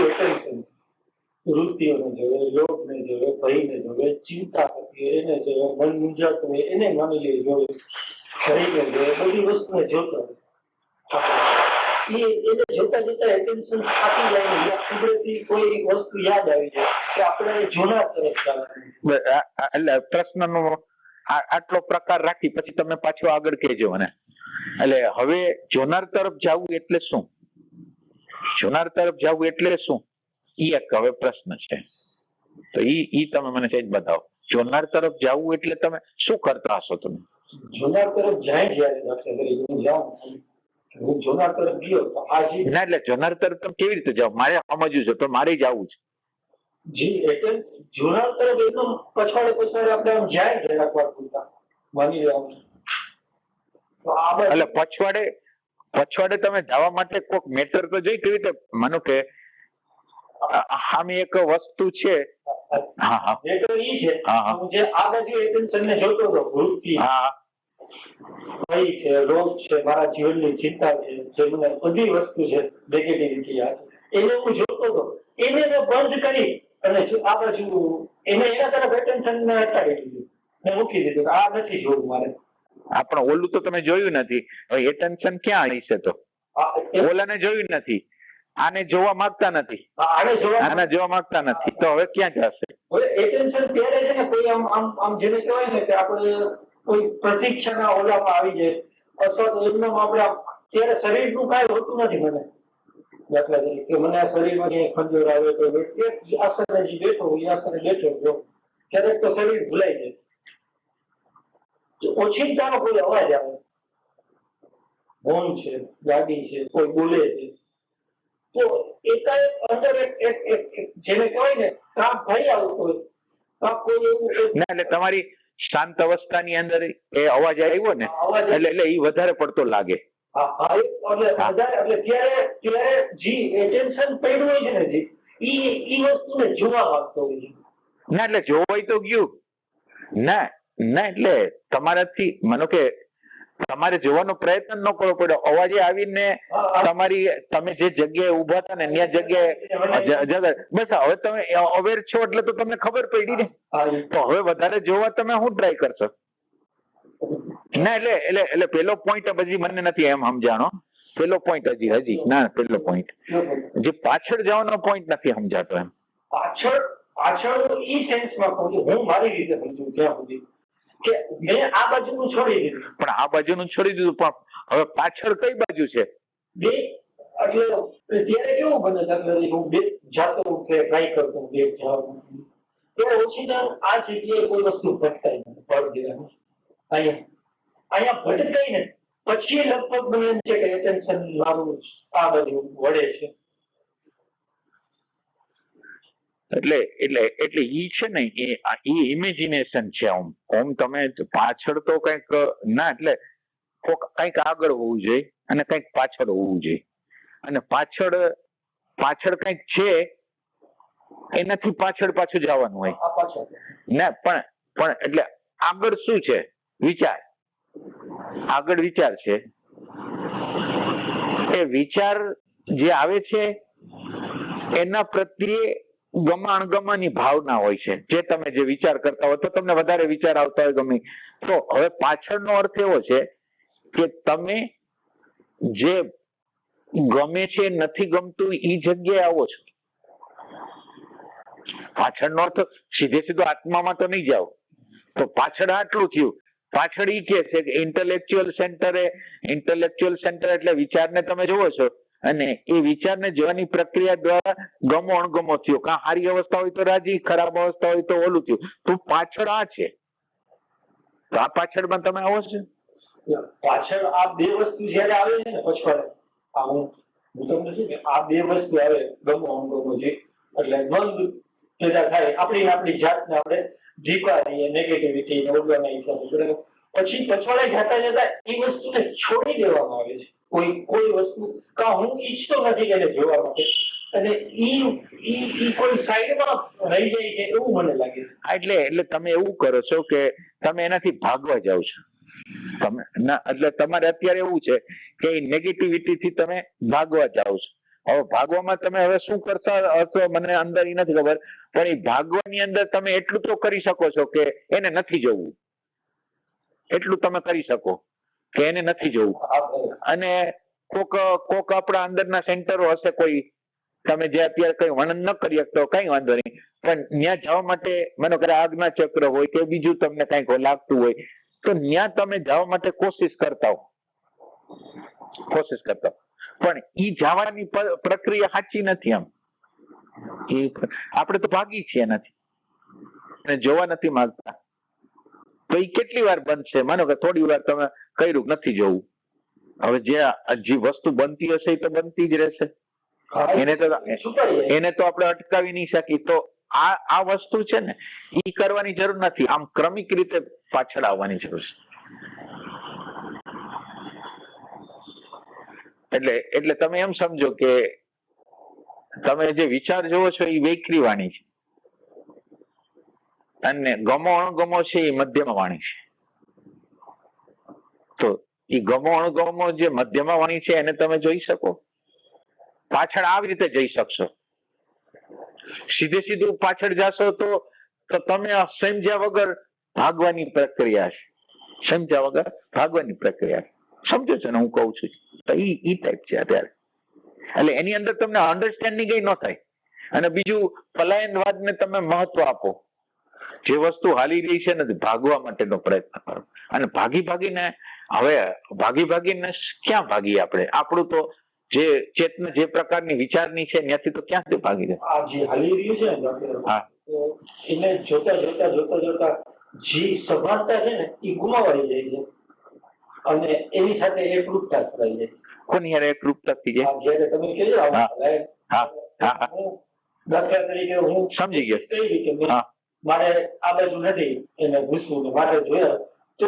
બધું એટેન્શન, વૃત્તિઓને જોવે, લોભને જોવે, ભયને જોવે, ચિંતા થતી હોય એને જોવે, મન મૂંઝાતું હોય એને માની લે જોવે, શરીરને જોવે, બધી વસ્તુને જોતો હોય એને જોતા જોતા એટેન્શન થાકી જાય, કુદરતી કોઈ વસ્તુ યાદ આવી જાય કે આપણે જોનાર તરફ જવાનું. એટલે પ્રશ્નનો આટલો પ્રકાર રાખી પછી તમે પાછો આગળ કહેજો મને. એટલે હવે જોનાર તરફ જવું એટલે શું? જોનાર તરફ જવું એટલે શું? ઈ એક હવે પ્રશ્ન છે, તો ઈ તમે મને સહેજ બતાવો. જોનાર તરફ જવું એટલે તમે શું કરતા હશો? તમે જોનાર તરફ જાય જ્યારે હું જાઉં, હું જોનાર તરફ ગયો તો આજે ના, એટલે જોનાર તરફ તમે કેવી રીતે જાઓ મારે સમજવું છે, તો મારે જવું છે. જી એટલે જોનાર તરફ એકદમ પછાડે પછાડે આપણે આમ જાય જરાક વાર પૂરતા માની લેવાનું. એટલે પછવાડે તમે જવા માટે કોઈક મેટર તો જોઈ. કેવી રીતે? માનો કે આમ એક વસ્તુ છે. હા હા, મેટર ઈ છે જે આ બાજુ એટેન્શન ને જોતો હતો, વૃત્તિ, હા, ભય છે, રોગ છે, મારા જીવનની ચિંતા છે, જે મને બધી વસ્તુ છે નેગેટિવિટી આ એને હું જોતો હતો, એને મેં બંધ કરી અને આ બાજુ એને એના તરફ એટેન્શન ને હટાવી દીધું ને મૂકી દીધું. આ નથી જોવું મારે. પણ ઓલું તો તમે જોયું નથી. હવે એટેન્શન ક્યાં હશે? તો ઓલાને જોયું નથી, આને જોવા માંગતા નથી, આને જોવા માંગતા નથી, તો હવે ક્યાં જશે? હવે એટેન્શન ત્યારે છે ને કોઈ આમ આમ આમ જેને કહેવાય ને કે આપણે કોઈ પ્રતીક્ષાના ઓલામાં આવી જાય અથવા તો એમનામ આપણે ત્યારે શરીરનું કાંઈ હોતું નથી. મને દાખલા તરીકે મને આ શરીરમાં ક્યાંય ખંજોર આવે તો એક આસને જે બેઠો હોય એ આસને બેઠો ગયો, ક્યારેક તો શરીર ભૂલાઈ જાય, ઓછીતાનો કોઈ અવાજ આવે, હોર્ન છે, ગાડી છે, કોઈ બોલે છે, તો એકાએક અંદર એક જેને કહેવાય ને કામ ભય આવતો હોય, કામ કોઈ એવું ના. એટલે તમારી શાંત અવસ્થાની અંદર એ અવાજ આવ્યો ને એટલે એ વધારે પડતો લાગે. એટલે ત્યારે જી એટેન્શન પડ્યું હોય છે ને જી ઈ વસ્તુને જોવા માંગતો હોય છે. ના, એટલે જોવાય તો ગયું ના. ના, એટલે તમારાથી માનો કે તમારે જોવાનો પ્રયત્ન ન કરવો પડ્યો, અવાજે આવીને તમારી તમે જે જગ્યાએ ઉભા હતા ને ત્યાં જગ્યાએ બસ હવે તમે અવેર છો એટલે તો તમને ખબર પડી ને. તો હવે વધારે જોવા તમે શું ટ્રાય કરશો? ના, એટલે પેલો પોઈન્ટ હજી મને નથી એમ સમજાણો. પેલો પોઈન્ટ હજી ના, પેલો પોઈન્ટ જે પાછળ જવાનો પોઈન્ટ નથી સમજાતો એમ. પાછળ ઈ સેન્સમાં કહું છું, હું મારી રીતે સમજુ ત્યાં સુધી કે મેં આ બાજુનું છોડી દીધું. પણ આ બાજુનું છોડી દીધું, પણ હવે પાછળ કઈ બાજુ છે? બે એટલે ત્યારે કેવું બને દાખલા હું બે જાતો ટ્રાય કરતો બે જવાનું ત્યારે ઓછી આ જગ્યાએ કોઈ વસ્તુ ભટકાય નથી. અહીંયા ભટકાય ને પછી લગભગ મને એમ છે કે એટેન્શન મારું આ બાજુ વળે છે. એટલે ઈ છે ને એ ઇમેજિનેશન છે. આમ તમે પાછળ તો કઈક ના, એટલે કઈક આગળ હોવું જોઈએ અને કઈક પાછળ હોવું જોઈએ, અને પાછળ કઈક છે એનાથી પાછળ પાછું જવાનું હોય ના. પણ એટલે આગળ શું છે? વિચાર. આગળ વિચાર છે. એ વિચાર જે આવે છે એના પ્રત્યે ગમા-અણગમાની ભાવના હોય છે. જે તમે જે વિચાર કરતા હોય તો તમને વધારે વિચાર આવતા હોય ગમે. તો હવે પાછળનો અર્થ એવો છે કે તમે જે ગમે છે નથી ગમતું એ જગ્યાએ આવો છો. પાછળનો અર્થ સીધો આત્મામાં તો નહીં જાઓ. તો પાછળ આટલું થયું. પાછળ ઈ કે છે કે ઇન્ટેલેક્ચ્યુઅલ સેન્ટર એટલે વિચારને તમે જોવો છો અને એ વિચારને જોવાની પ્રક્રિયા દ્વારા ગમો અણગમો થયો. કાં સારી અવસ્થા હોય તો રાજી, ખરાબ અવસ્થા હોય તો ઓલું થયું. તો પાછળ આ છે. તો આ પાછળમાં તમે આવો છો. પાછળ આ બે વસ્તુ જયારે આવે છે ને પછવાડે, હું તમને શું કે આ બે વસ્તુ આવે ગમો અણગમો જે એટલે દ્વંદ પેદા થાય આપણી જાતને આપણે ધિક્કારીએ, નેગેટિવિટી ઓળખવાના હિસાબે. પછી પછવાડે જતા એ વસ્તુને છોડી દેવામાં આવે છે. કોઈ વસ્તુ કા હું ઈચ્છતો નથી કે એને જોવા માટે, અને ઈ કોઈ સાઈડમાં રહી જાય છે એવું મને લાગે છે. એટલે તમે એવું કરો છો કે તમે એનાથી ભાગવા જાઓ છો. તમે ના, એટલે તમારે અત્યારે એવું છે કે નેગેટિવિટી થી તમે ભાગવા જાઓ છો. હવે ભાગવામાં તમે હવે શું કરતા હશો મને અંદર ઈ નથી ખબર, પણ એ ભાગવાની અંદર તમે એટલું તો કરી શકો છો કે એને નથી જવું, એટલું તમે કરી શકો કે એને નથી જવું. અને કોક કોક આપણા અંદરના સેન્ટરો હશે કોઈ, તમે જે અત્યારે કઈ વર્ણન ન કરી શકતો કઈ વાંધો નહીં, પણ ત્યાં જવા માટે માનો કે આજ્ઞા ચક્ર હોય કે બીજું તમને કઈક લાગતું હોય તો ત્યાં તમે જવા માટે કોશિશ કરતા હો, પણ ઈ જવાની પ્રક્રિયા સાચી નથી. આમ એ આપણે તો ભાગી છીએ નથી અને જોવા નથી માંગતા, તો એ કેટલી વાર બનશે? માનો કે થોડી વાર તમે કર્યું નથી જોવું, હવે જે વસ્તુ બનતી હશે એ તો બનતી જ રહેશે, એને તો આપણે અટકાવી નહીં શકીએ. તો આ વસ્તુ છે ને ઈ કરવાની જરૂર નથી, આમ ક્રમિક રીતે પાછળ આવવાની જરૂર છે. એટલે તમે એમ સમજો કે તમે જે વિચાર જોવો છો એ વૈખરી વાણી છે અને ગમો અણગમો છે એ મધ્યમાં વાણી છે. તો એ ગમો અણગમો જે મધ્યમાં વાણી છે એને તમે જોઈ શકો, પાછળ આવી રીતે જઈ શકશો. સીધું પાછળ જાશો તો તમે સમજ્યા વગર ભાગવાની પ્રક્રિયા છે, સમજ્યા વગર ભાગવાની પ્રક્રિયા. સમજો છો ને હું કઉ છું? તો ઈ ટાઈપ છે અત્યારે. એટલે એની અંદર તમને અન્ડરસ્ટેન્ડિંગ ન થાય. અને બીજું પલાયનવાદ ને તમે મહત્વ આપો, જે વસ્તુ હાલી રહી છે ને ભાગવા માટેનો પ્રયત્ન કરો. અને ભાગીને ક્યાં ભાગીએ આપણે? આપણું તો જે ચેતના જે પ્રકારની વિચારની છે ત્યાંથી તો ક્યાંથી ભાગી જાય? આ જે હાલી રહ્યું છે ને, હા, એને જોતા જે સભાનતા છે ને એ ગુમાવાઈ જાય છે અને એની સાથે એકરૂપતા થઈ જાય. કોની યાર એકરૂપતા થઈ જાય? જ્યારે તમે કહ્યું દાખલા તરીકે હું સમજી ગયો કઈ રીતે મારે આ બાજુ નથી એને ઘૂસવું મારે જોયા તો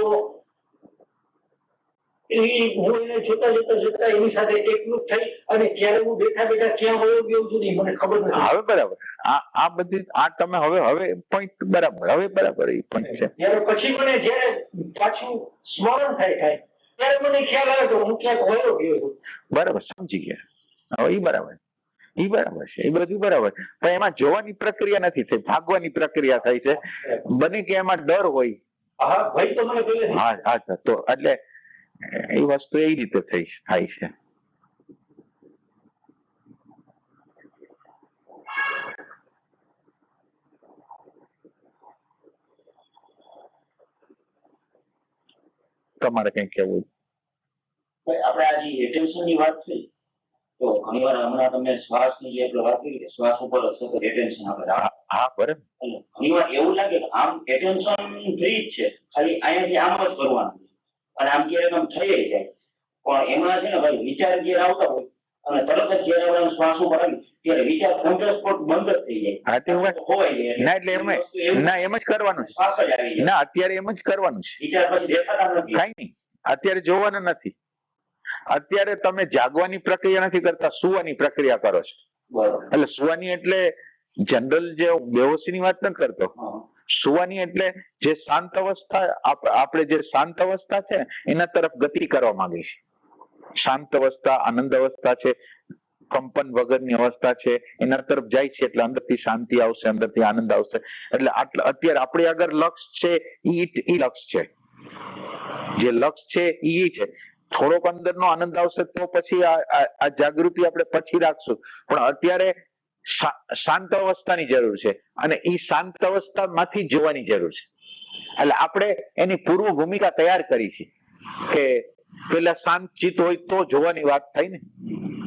હું એને જોતા એની સાથે એકરૂપ થઈ અને ક્યારે હું બેઠા ક્યાં વયો ગયો છું મને ખબર નથી. હવે બરાબર, આ બધી આ તમે હવે પોઈન્ટ બરાબર, હવે બરાબર એ પોઈન્ટ છે. ત્યારે પછી મને જયારે પાછું સ્મરણ થાય ત્યારે મને ખ્યાલ આવે તો હું ક્યાંક વયો ગયો છું. બરાબર, સમજી ગયા. હવે ઈ બરાબર છે, એ બધું બરાબર. પણ એમાં જોવાની પ્રક્રિયા નથી થઈ, ભાગવાની પ્રક્રિયા થાય છે. બને કે એમાં ડર હોય. હા ભાઈ તો મને પેલે હા તો એટલે એ વસ્તુ એ રીતે થાય છે. તમારે કઈ કેવું? આપણે આ જે એટેન્શન ની વાત થઈ તો ઘણી વાર હમણાં તમે શ્વાસ ની જે આપણે વાત કરી કે શ્વાસ ઉપર સતત એટેન્શન આપણે હા બરાબર. ઘણી વાર એવું લાગે કે આમ એટેન્શન ફ્રી જ છે, ખાલી અહીંયાથી આમ જ કરવાનું છે અને આમ ક્યારેક આમ થઈ જાય, પણ એમાં છે ને ભાઈ વિચાર જયારે આવતા હોય અને તરત જ જયારે આપણે શ્વાસ ઉપર આવી ત્યારે વિચાર ઓન ધ સ્પોટ બંધ જ થઈ જાય. એમ જ કરવાનું છે. શ્વાસ જ આવી જાય. ના અત્યારે એમ જ કરવાનું છે. વિચાર પછી દેખાતા નથી. કઈ નહીં, અત્યારે જોવાના નથી. અત્યારે તમે જાગવાની પ્રક્રિયા નથી કરતા, સુવાની પ્રક્રિયા કરો છો. એટલે સુવાની એટલે જનરલ જે બેહોશી ની વાત નથી કરતો. સુવાની એટલે જે શાંત અવસ્થા, આપણે જે શાંત અવસ્થા છે એના તરફ ગતિ કરવા માંગે છે. શાંત અવસ્થા, આનંદ અવસ્થા છે, કંપન વગરની અવસ્થા છે, એના તરફ જાય છે એટલે અંદરથી શાંતિ આવશે, અંદરથી આનંદ આવશે. એટલે અત્યારે આપણે આગળ લક્ષ છે ઈ લક્ષ છે, જે લક્ષ છે ઈ છે. થોડોક અંદરનો આનંદ આવશે તો પછી આ જાગૃતિ આપણે પછી રાખશું, પણ અત્યારે શાંત અવસ્થાની જરૂર છે અને એ શાંત અવસ્થામાંથી જોવાની જરૂર છે. એટલે આપણે એની પૂર્વ ભૂમિકા તૈયાર કરી છે કે પેલા શાંત ચિત્ત હોય તો જોવાની વાત થાય ને.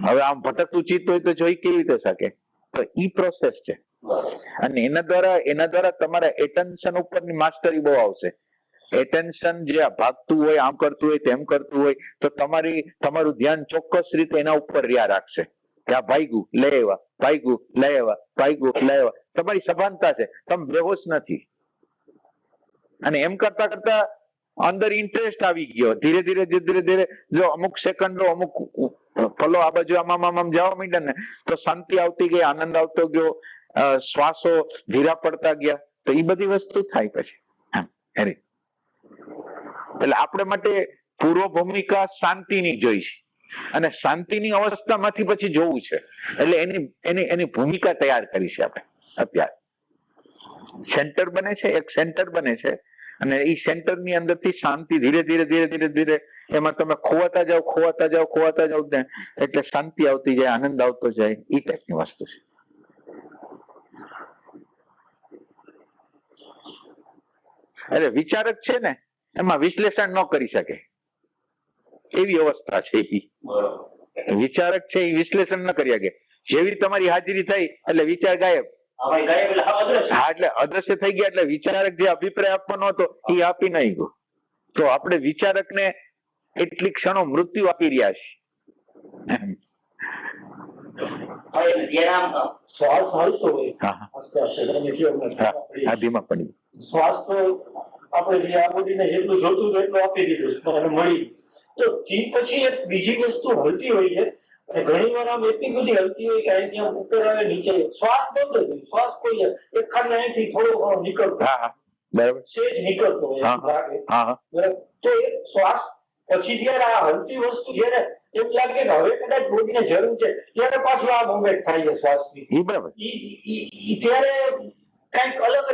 હવે આમ ભટકતું ચિત્ત હોય તો જોઈ કેવી રીતે શકે? તો ઈ પ્રોસેસ છે અને એના દ્વારા તમારા એટેન્શન ઉપરની માસ્ટરી બહુ આવશે. એટેન્શન જે ભાગતું હોય, આમ કરતું હોય, તેમ કરતું હોય તો તમારું ધ્યાન ચોક્કસ રીતે એના ઉપર રહ્યા રાખશે કે આ ભાગ્યું લઈ આવ્યા, ભાગ્યું લઈ આવ્યા, ભાગ્યું લઈ આવ્યા. તમારી સભાનતા છે, તમે બેહોશ નથી. અને એમ કરતા કરતા અંદર ઇન્ટરેસ્ટ આવી ગયો. ધીરે ધીરે જો અમુક સેકન્ડો, અમુક ફલો આ બાજુ આમ જવા માંડ્યા ને તો શાંતિ આવતી ગઈ, આનંદ આવતો ગયો, શ્વાસો ધીરા પડતા ગયા. તો એ બધી વસ્તુ થાય પછી. એટલે આપણે માટે પૂર્વ ભૂમિકા શાંતિની જોઈ છે. અને શાંતિની અવસ્થામાંથી પછી જોવું છે. એટલે એની ભૂમિકા તૈયાર કરી છે આપણે અત્યારે. સેન્ટર બને છે, એક સેન્ટર બને છે, અને એ સેન્ટરની અંદરથી શાંતિ ધીરે ધીરે એમાં તમે ખોવાતા જાઓ ને એટલે શાંતિ આવતી જાય, આનંદ આવતો જાય, એ ટાઈપની વસ્તુ છે. એટલે વિચારક છે ને એમાં વિશ્લેષણ ન કરી શકે એવી અવસ્થા છે. વિચારક છે એ વિશ્લેષણ ન કરી શકે. જેવી તમારી હાજરી થઈ એટલે વિચાર ગાયબ. હા, એટલે અદ્રશ્ય થઈ ગયા. એટલે વિચારક જે અભિપ્રાય આપવાનો હતો એ આપી નહીં ગયો. તો આપણે વિચારક ને એટલી ક્ષણો મૃત્યુ આપી રહ્યા શ્વાસ હાલતો હોય ધીમા પડી. શ્વાસ તો આપણે જે આ બોડીને જેટલું જોતું હતું એટલું આપી દીધું અને મળી. તો તે પછી એક બીજી વસ્તુ હલતી હોય છે, અને ઘણી વાર આમ એટલી બધી હલતી હોય કે અહીંથી આમ ઉપર આવે નીચે શ્વાસ બંધ હોય. શ્વાસ કોઈ એક ખાલી અહીંથી થોડો ઘણો નીકળતો, બરાબર, સેજ નીકળતો હોય લાગે. બરાબર. તો એ શ્વાસ પછી જયારે આ હલતી વસ્તુ જયારે એમ લાગે કે હવે કદાચ બોડીને જરૂર છે ત્યારે પાછું આ મુવમેન્ટ થાય છે શ્વાસની. બરાબર. ત્યારે કઈક અલગ જ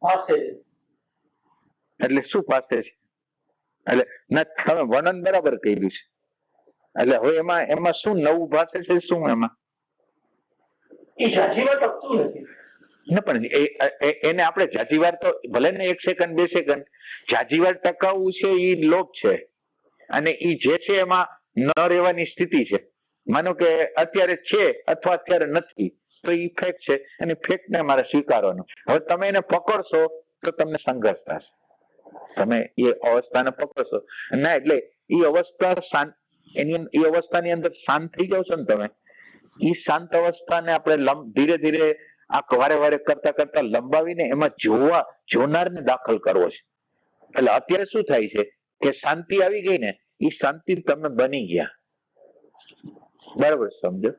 પાસે છે. એટલે શું પાસે છે? એટલે ના, તમે વર્ણન બરાબર કર્યું છે. એટલે હવે એમાં શું નવું ભાષે છે? શું એમાં એ જાજીમાં ટકતું નથી ને, પણ એને આપણે જાજીવાર તો ભલે ને 1 સેકન્ડ 2 સેકન્ડ જાજીવાર ટકાવવું છે એ લોભ છે, અને એ જે છે એમાં ન રહેવાની સ્થિતિ છે. માનો કે અત્યારે છે અથવા અત્યારે નથી, તો એ ફેક્ટ છે, અને ફેક્ટ ને મારે સ્વીકારવાનું. હવે તમે એને પકડશો તો તમને સંઘર્ષ થશે. તમે એ અવસ્થાને પકડશો ના, એટલે એ અવસ્થા શાંત, એ અવસ્થાની અંદર શાંત થઈ જાવ છો ને તમે, એ શાંત અવસ્થાને આપણે ધીરે ધીરે આ વારે કરતા લંબાવીને એમાં જોનારને દાખલ કરવો છે. એટલે અત્યારે શું થાય છે કે શાંતિ આવી ગઈ ને, એ શાંતિ તમે બની ગયા. બરાબર, સમજો?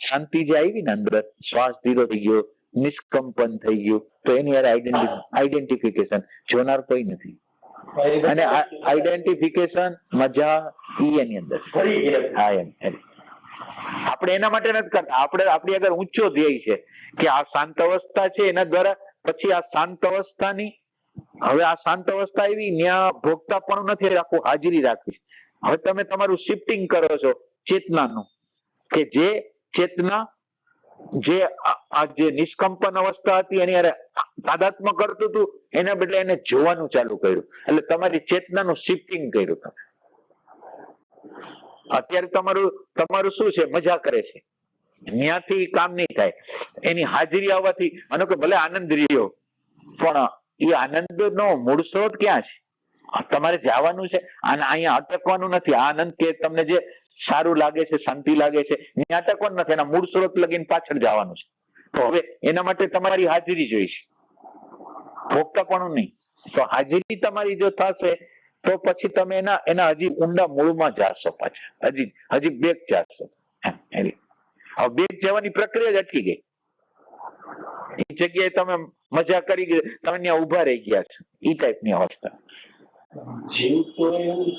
શાંતિ જે આવી ને અંદર, શ્વાસ ધીરો થઈ ગયો, નિષ્કંપન થઈ ગયું, તો એની આઈડેન્ટિફિકેશન જોનાર કોઈ નથી. અને આઈડેન્ટિફિકેશન મજા એની અંદર. હા, આપણે એના માટે નથી કરતા. આપણી આગળ ઊંચો ધ્યેય છે કે આ શાંત અવસ્થા છે, એના દ્વારા પછી આ શાંત અવસ્થાની, હવે આ શાંત અવસ્થા આવી ત્યાં ભોગતા પણ નથી રાખવું, હાજરી રાખવી. હવે તમે તમારું શિફ્ટિંગ કરો છો ચેતનાનું, કે જે ચેતના જે આ જે નિષ્કંપન અવસ્થા હતી એની અરે તાદાત્મ્ય કરતું હતું, એના બદલે એને જોવાનું ચાલુ કર્યું. એટલે તમારી ચેતનાનું શિફ્ટિંગ કર્યું તમે. અત્યારે તમારું શું છે? મજા કરે છે, ત્યાંથી કામ નહીં થાય. એની હાજરી આવવાથી, માનો કે ભલે આનંદ રહ્યો, પણ એ આનંદ નો મૂળ સ્ત્રોત ક્યાં છે? તમારે જવાનું છે, અને અહીંયા અટકવાનું નથી. આનંદ કે તમને જે સારું લાગે છે, શાંતિ લાગે છે, ત્યાં અટકવાનું નથી, એના મૂળ સ્ત્રોત લગીને પાછળ જવાનું છે. તો હવે એના માટે તમારી હાજરી જોઈશે, ભોગતાપણું નહીં. તો હાજરી તમારી જો થશે તો પછી તમે એના હજી ઊંડા મૂળમાં જાશો, પાછા હજી બેક જાશો. હવે બેક જવાની પ્રક્રિયા જ અટકી ગઈ. એ જગ્યાએ તમે મજા કરી ગઈ, તમે ત્યાં ઉભા રહી ગયા છો, એ ટાઈપની અવસ્થા. જીવ તો એવું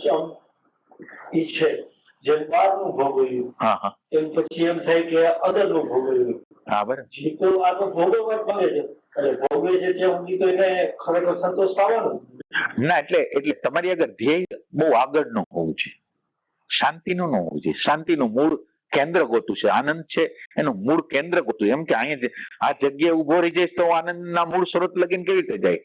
છે જેમ બહારનું ભોગવ્યું, એમ પછી એમ થાય કે અંદરનું ભોગવ્યું. હા, બરાબર. જીવ તો આનો ભોગવવા જ માંગે છે, એટલે ભોગવે છે ત્યાં સુધી તો એને ખરેખર સંતોષ પાવાનો ના. એટલે તમારી આગળ ધ્યેય બહુ આગળનું હોવું છે, શાંતિનું ન હોવું જોઈએ. શાંતિનું મૂળ કેન્દ્ર ગોતું છે, આનંદ છે એનું મૂળ કેન્દ્ર ગોતું. એમ કે અહીંયા આ જગ્યાએ ઉભો રહી જાય તો આનંદના મૂળ સ્ત્રોત લગીને કેવી રીતે જાય?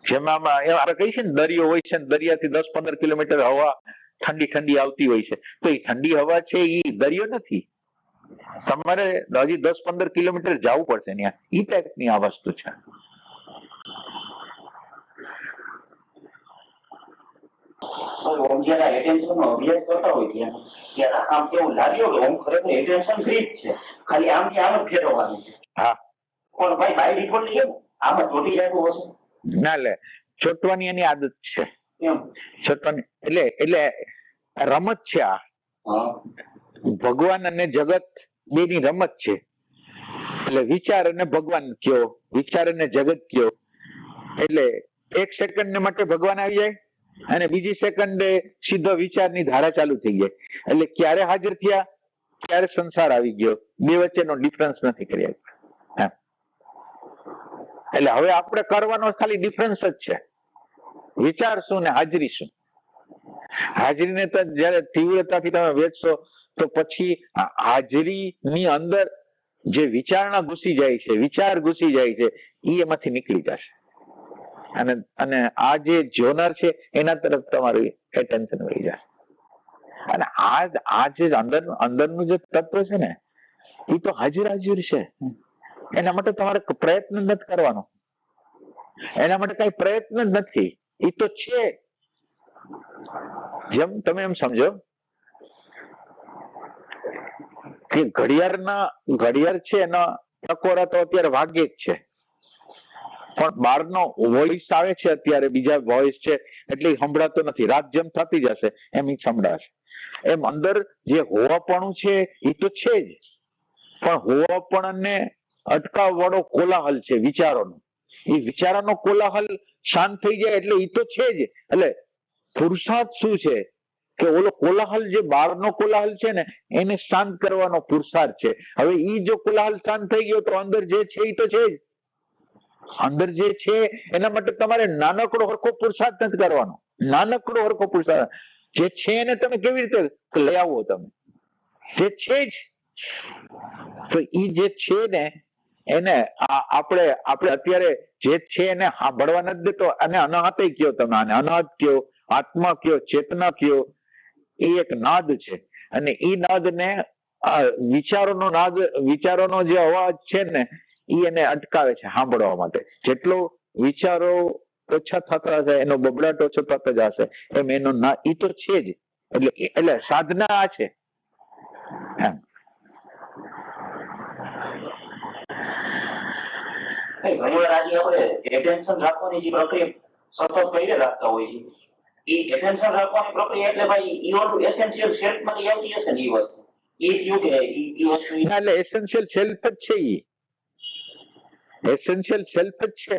જેમાં આપણે કહીએ છીએ ને દરિયો હોય છે, દરિયાથી 10-15 કિલોમીટર હવા ઠંડી આવતી હોય છે, તો એ ઠંડી હવા છે એ દરિયો નથી. તમારે હજી 10-15 કિલોમીટર જવું પડશે ત્યાં. એ ટાઈપની આ વસ્તુ છે. જયારે એટેન્શન નો અભ્યાસ કરતા હોય ત્યારે આમ કેવું લાગ્યું કે ખરેખર એટેન્શન ફ્રી જ છે, ખાલી આમ કે આમ જ ફેરવવાનું છે. હા, પણ ભાઈ બાય ડિફોલ્ટ કેમ આમાં ચોટી જતું હશે? ના, લે ચોટવાની એની આદત છે. ચોટવાની એટલે રમત છે આ. ભગવાન અને જગત બેની રમત છે. એટલે વિચાર અને ભગવાન કયો, વિચાર અને જગત કયો, એટલે 1 સેકન્ડ માટે ભગવાન આવી જાય, અને બીજી સેકન્ડે સીધો વિચારની ધારા ચાલુ થઈ ગઈ. એટલે ક્યારે હાજર થયા, ક્યારે સંસાર આવી ગયો, બે વચ્ચેનો ડિફરન્સ નથી કરી શક્યા. એમ. એટલે હવે આપણે કરવાનો ખાલી ડિફરન્સ જ છે, વિચાર શું ને હાજરી શું. હાજરીને તો જયારે તીવ્રતાથી તમે વેચશો તો પછી હાજરીની અંદર જે વિચારણા ઘૂસી જાય છે, વિચાર ઘૂસી જાય છે, એ એમાંથી નીકળી જશે. અને આ જે જોનર છે એના તરફ તમારું એટેન્શન વહી જશે. અને આ જે અંદરનું જે તત્વ છે ને એ તો હાજર છે. એના માટે તમારે પ્રયત્ન નથી કરવાનો, એના માટે કઈ પ્રયત્ન જ નથી, એ તો છે. જેમ તમે એમ સમજો કે ઘડિયાળ છે એના ટકોરા તો અત્યારે વાગે જ છે, પણ બહારનો વોઇસ આવે છે અત્યારે, બીજા વોઇસ છે એટલે સંભળાતો નથી. રાત જેમ થતી જશે એમ સંભળાશે. એમ અંદર જે હોવાપણું છે એ તો છે જ, પણ હોવાપણને અટકાવવા વાળો કોલાહલ છે વિચારોનો. એ વિચારોનો કોલાહલ શાંત થઈ જાય એટલે એ તો છે જ. એટલે પુરુષાર્થ શું છે કે ઓલો કોલાહલ જે બહારનો કોલાહલ છે ને એને શાંત કરવાનો પુરુષાર્થ છે. હવે ઈ જો કોલાહલ શાંત થઈ ગયો તો અંદર જે છે એ તો છે જ. અંદર જે છે એના માટે તમારે નાનકડો હરખો પુરુષાર્થ નથી કરવાનો. નાનકડો હરખો પુરુષાર્થ જે છે એને તમે કેવી રીતે લઈ આવો, તમે જે છે જ. તો ઈ જે છે ને એને આપણે અત્યારે જે છે એને સાંભળવા નથી દેતો. અને અનાહત કયો, તમે આને અનાહત કયો, આત્મા કયો, ચેતના કયો, એ એક નાદ છે. અને એ નાદ ને વિચારોનો જે અવાજ છે ને એ એને અટકાવે છે સાંભળવા માટે. જેટલો વિચારો ઓછા થતા હશે એનો બબડાટ ઓછો થતો જશે એમ એનો ના એ તો છે જ. એટલે સાધના આ છે. ઘણી વાર આજે આપણે એટેન્શન રાખવાની જે પ્રક્રિયા સતત કરી રાખતા હોય છે, એ એટેન્શન રાખવાની પ્રક્રિયા એટલે ભાઈ ઈવોલ્વ એસેન્શિયલ સેલ્ફ માંથી આવતી હશે ને એ વસ્તુ. એ થયું કે એ વસ્તુ એટલે એસેન્શિયલ સેલ્ફ જ છે. એસેન્શિયલ સેલ્ફ જ છે,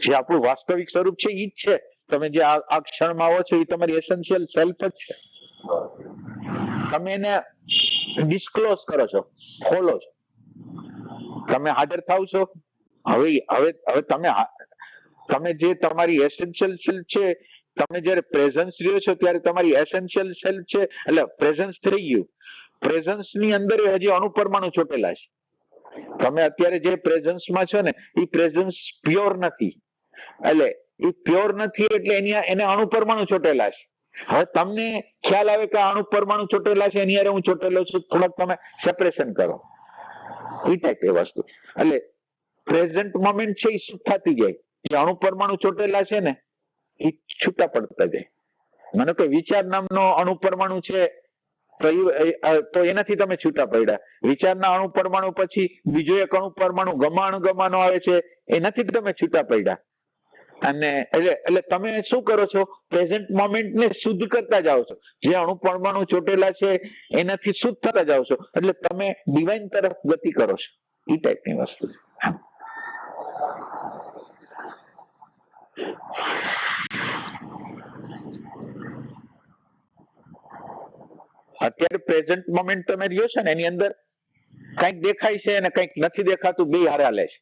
જે આપણું વાસ્તવિક સ્વરૂપ છે એ જ છે. તમે જે આ ક્ષણમાં આવો છો એ તમારી એસેન્શિયલ સેલ્ફ જ છે. તમે એને ડિસ્ક્લોઝ કરો છો, ખોલો છો, તમે હાજર થાવ છો. હવે તમે જે તમારી એસેન્શિયલ સેલ્ફ છે, તમે જયારે પ્રેઝન્સ રહ્યો છો ત્યારે તમારી એસેન્શિયલ સેલ્ફ છે. એટલે પ્રેઝન્સ થઈ ગયું. પ્રેઝન્સ ની અંદર હજી અણુપરમાણુ ચોટેલા છે. તમે અત્યારે જે પ્રેઝન્સમાં છો ને એ પ્રેઝન્સ પ્યોર નથી. એટલે એ પ્યોર નથી એટલે એને અણુપરમાણુ ચોટેલા છે. હવે તમને ખ્યાલ આવે કે અણુપરમાણુ ચોટેલા છે, એની હારે હું ચોટેલો છું, થોડોક તમે સેપરેશન કરો. એ ટાઈપ એ વસ્તુ. એટલે પ્રેઝન્ટ મોમેન્ટ છે એ શું થતી જાય, જે અણુપરમાણુ ચોટેલા છે ને એ છૂટા પડતા જાય. મને કોઈ વિચાર નામનો અણુપરમાણુ છે તો એનાથી તમે છૂટા પડ્યા. વિચારના અણુપરમાણુ પછી બીજો એક અણુપરમાણુ ગમાનો આવે છે, એનાથી તમે છૂટા પડ્યા. અને એટલે તમે શું કરો છો, પ્રેઝન્ટ મોમેન્ટ ને શુદ્ધ કરતા જાઓ છો. જે અણુપરમાણુ ચોટેલા છે એનાથી શુદ્ધ થતા જાઓ છો. એટલે તમે ડિવાઇન તરફ ગતિ કરો છો. એ ટાઈપની વસ્તુ છે. અત્યારે પ્રેઝન્ટ મોમેન્ટ તમે રહ્યો છો ને એની અંદર કંઈક દેખાય છે અને કંઈક નથી દેખાતું, બે હારે હાલે છે.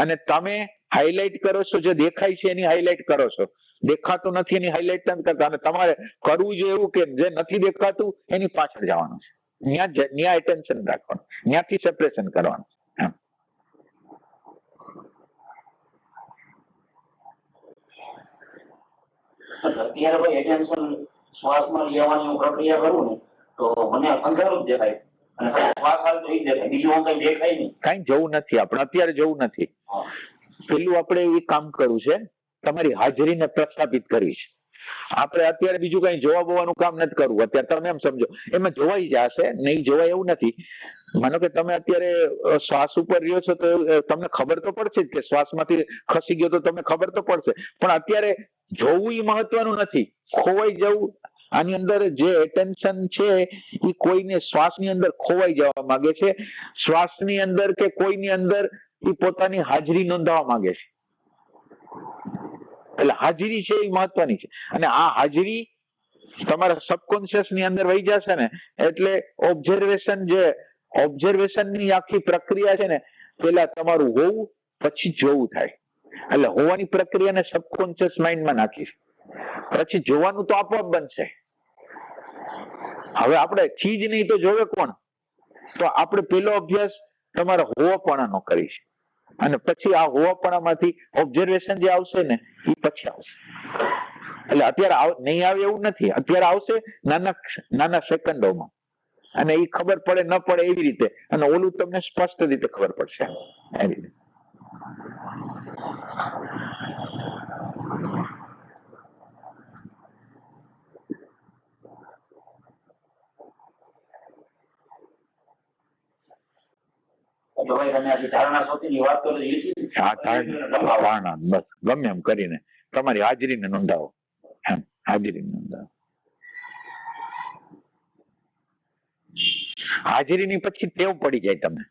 અને તમે હાઇલાઇટ કરો છો, જે દેખાય છે એની હાઇલાઇટ કરો છો, દેખાતું નથી એની હાઇલાઇટ નથી કરતા. અને તમારે કરવું જોઈએ એવું કે જે નથી દેખાતું એની પાછળ જવાનું છે, ત્યાં એટેન્શન રાખવાનું, ત્યાંથી સેપરેશન કરવાનું. અત્યારે ભાઈ એટેન્શન શ્વાસમાં લેવાની હું પ્રક્રિયા કરું ને તો મને અંધારું જ દેખાય, અને શ્વાસ આવતો એ જ દેખાય, બીજું કઈ દેખાય નહીં. કઈ જવું નથી, આપણે અત્યારે જવું નથી. પેલું આપણે એ કામ કરવું છે, તમારી હાજરીને પ્રસ્થાપિત કરવી છે. આપણે અત્યારે બીજું કઈ જોવા બોવાનું કામ નથી કરવું. અત્યારે તમે એમ સમજો એમાં જોવાઈ જશે, નહીં જોવાય એવું નથી. માનો કે તમે અત્યારે શ્વાસ ઉપર રહ્યો છો તો તમને ખબર તો પડશે જ કે શ્વાસમાંથી ખસી ગયો તો તમને ખબર તો પડશે. પણ અત્યારે જોવું એ મહત્વનું નથી, ખોવાઈ જવું. આની અંદર જે એટેન્શન છે એ કોઈને શ્વાસની અંદર ખોવાઈ જવા માંગે છે, શ્વાસની અંદર કે કોઈની અંદર એ પોતાની હાજરી નોંધાવવા માંગે છે. એટલે હાજરી છે એ મહત્વની છે. અને આ હાજરી તમારા સબકોન્શિયસ ની અંદર વહી જશે ને એટલે ઓબ્ઝર્વેશન ની આખી પ્રક્રિયા છે ને પેલા તમારું હોવું પછી જોવું થાય. એટલે હોવાની પ્રક્રિયાને સબકોન્શિયસ માઇન્ડમાં નાખીશ પછી જોવાનું તો આપોઆપ બનશે. હવે આપણે ચીજ નહીં તો જોવે કોણ? તો આપણે પેલો અભ્યાસ તમારા હોવાપણાનો કરીશ અને પછી આ હોવાપણામાંથી ઓબ્ઝર્વેશન જે આવશે ને એ પછી આવશે. એટલે અત્યારે નહીં આવે એવું નથી, અત્યારે આવશે નાના સેકન્ડોમાં અને એ ખબર પડે ન પડે એવી રીતે, અને ઓલું તમને સ્પષ્ટ રીતે ખબર પડશે એ રીતે. ધારણા બસ ગમે એમ કરીને તમારી હાજરીને નોંધાવો, એમ હાજરીને નોંધાવો. હાજરીની પછી ટેવ પડી જાય તમે,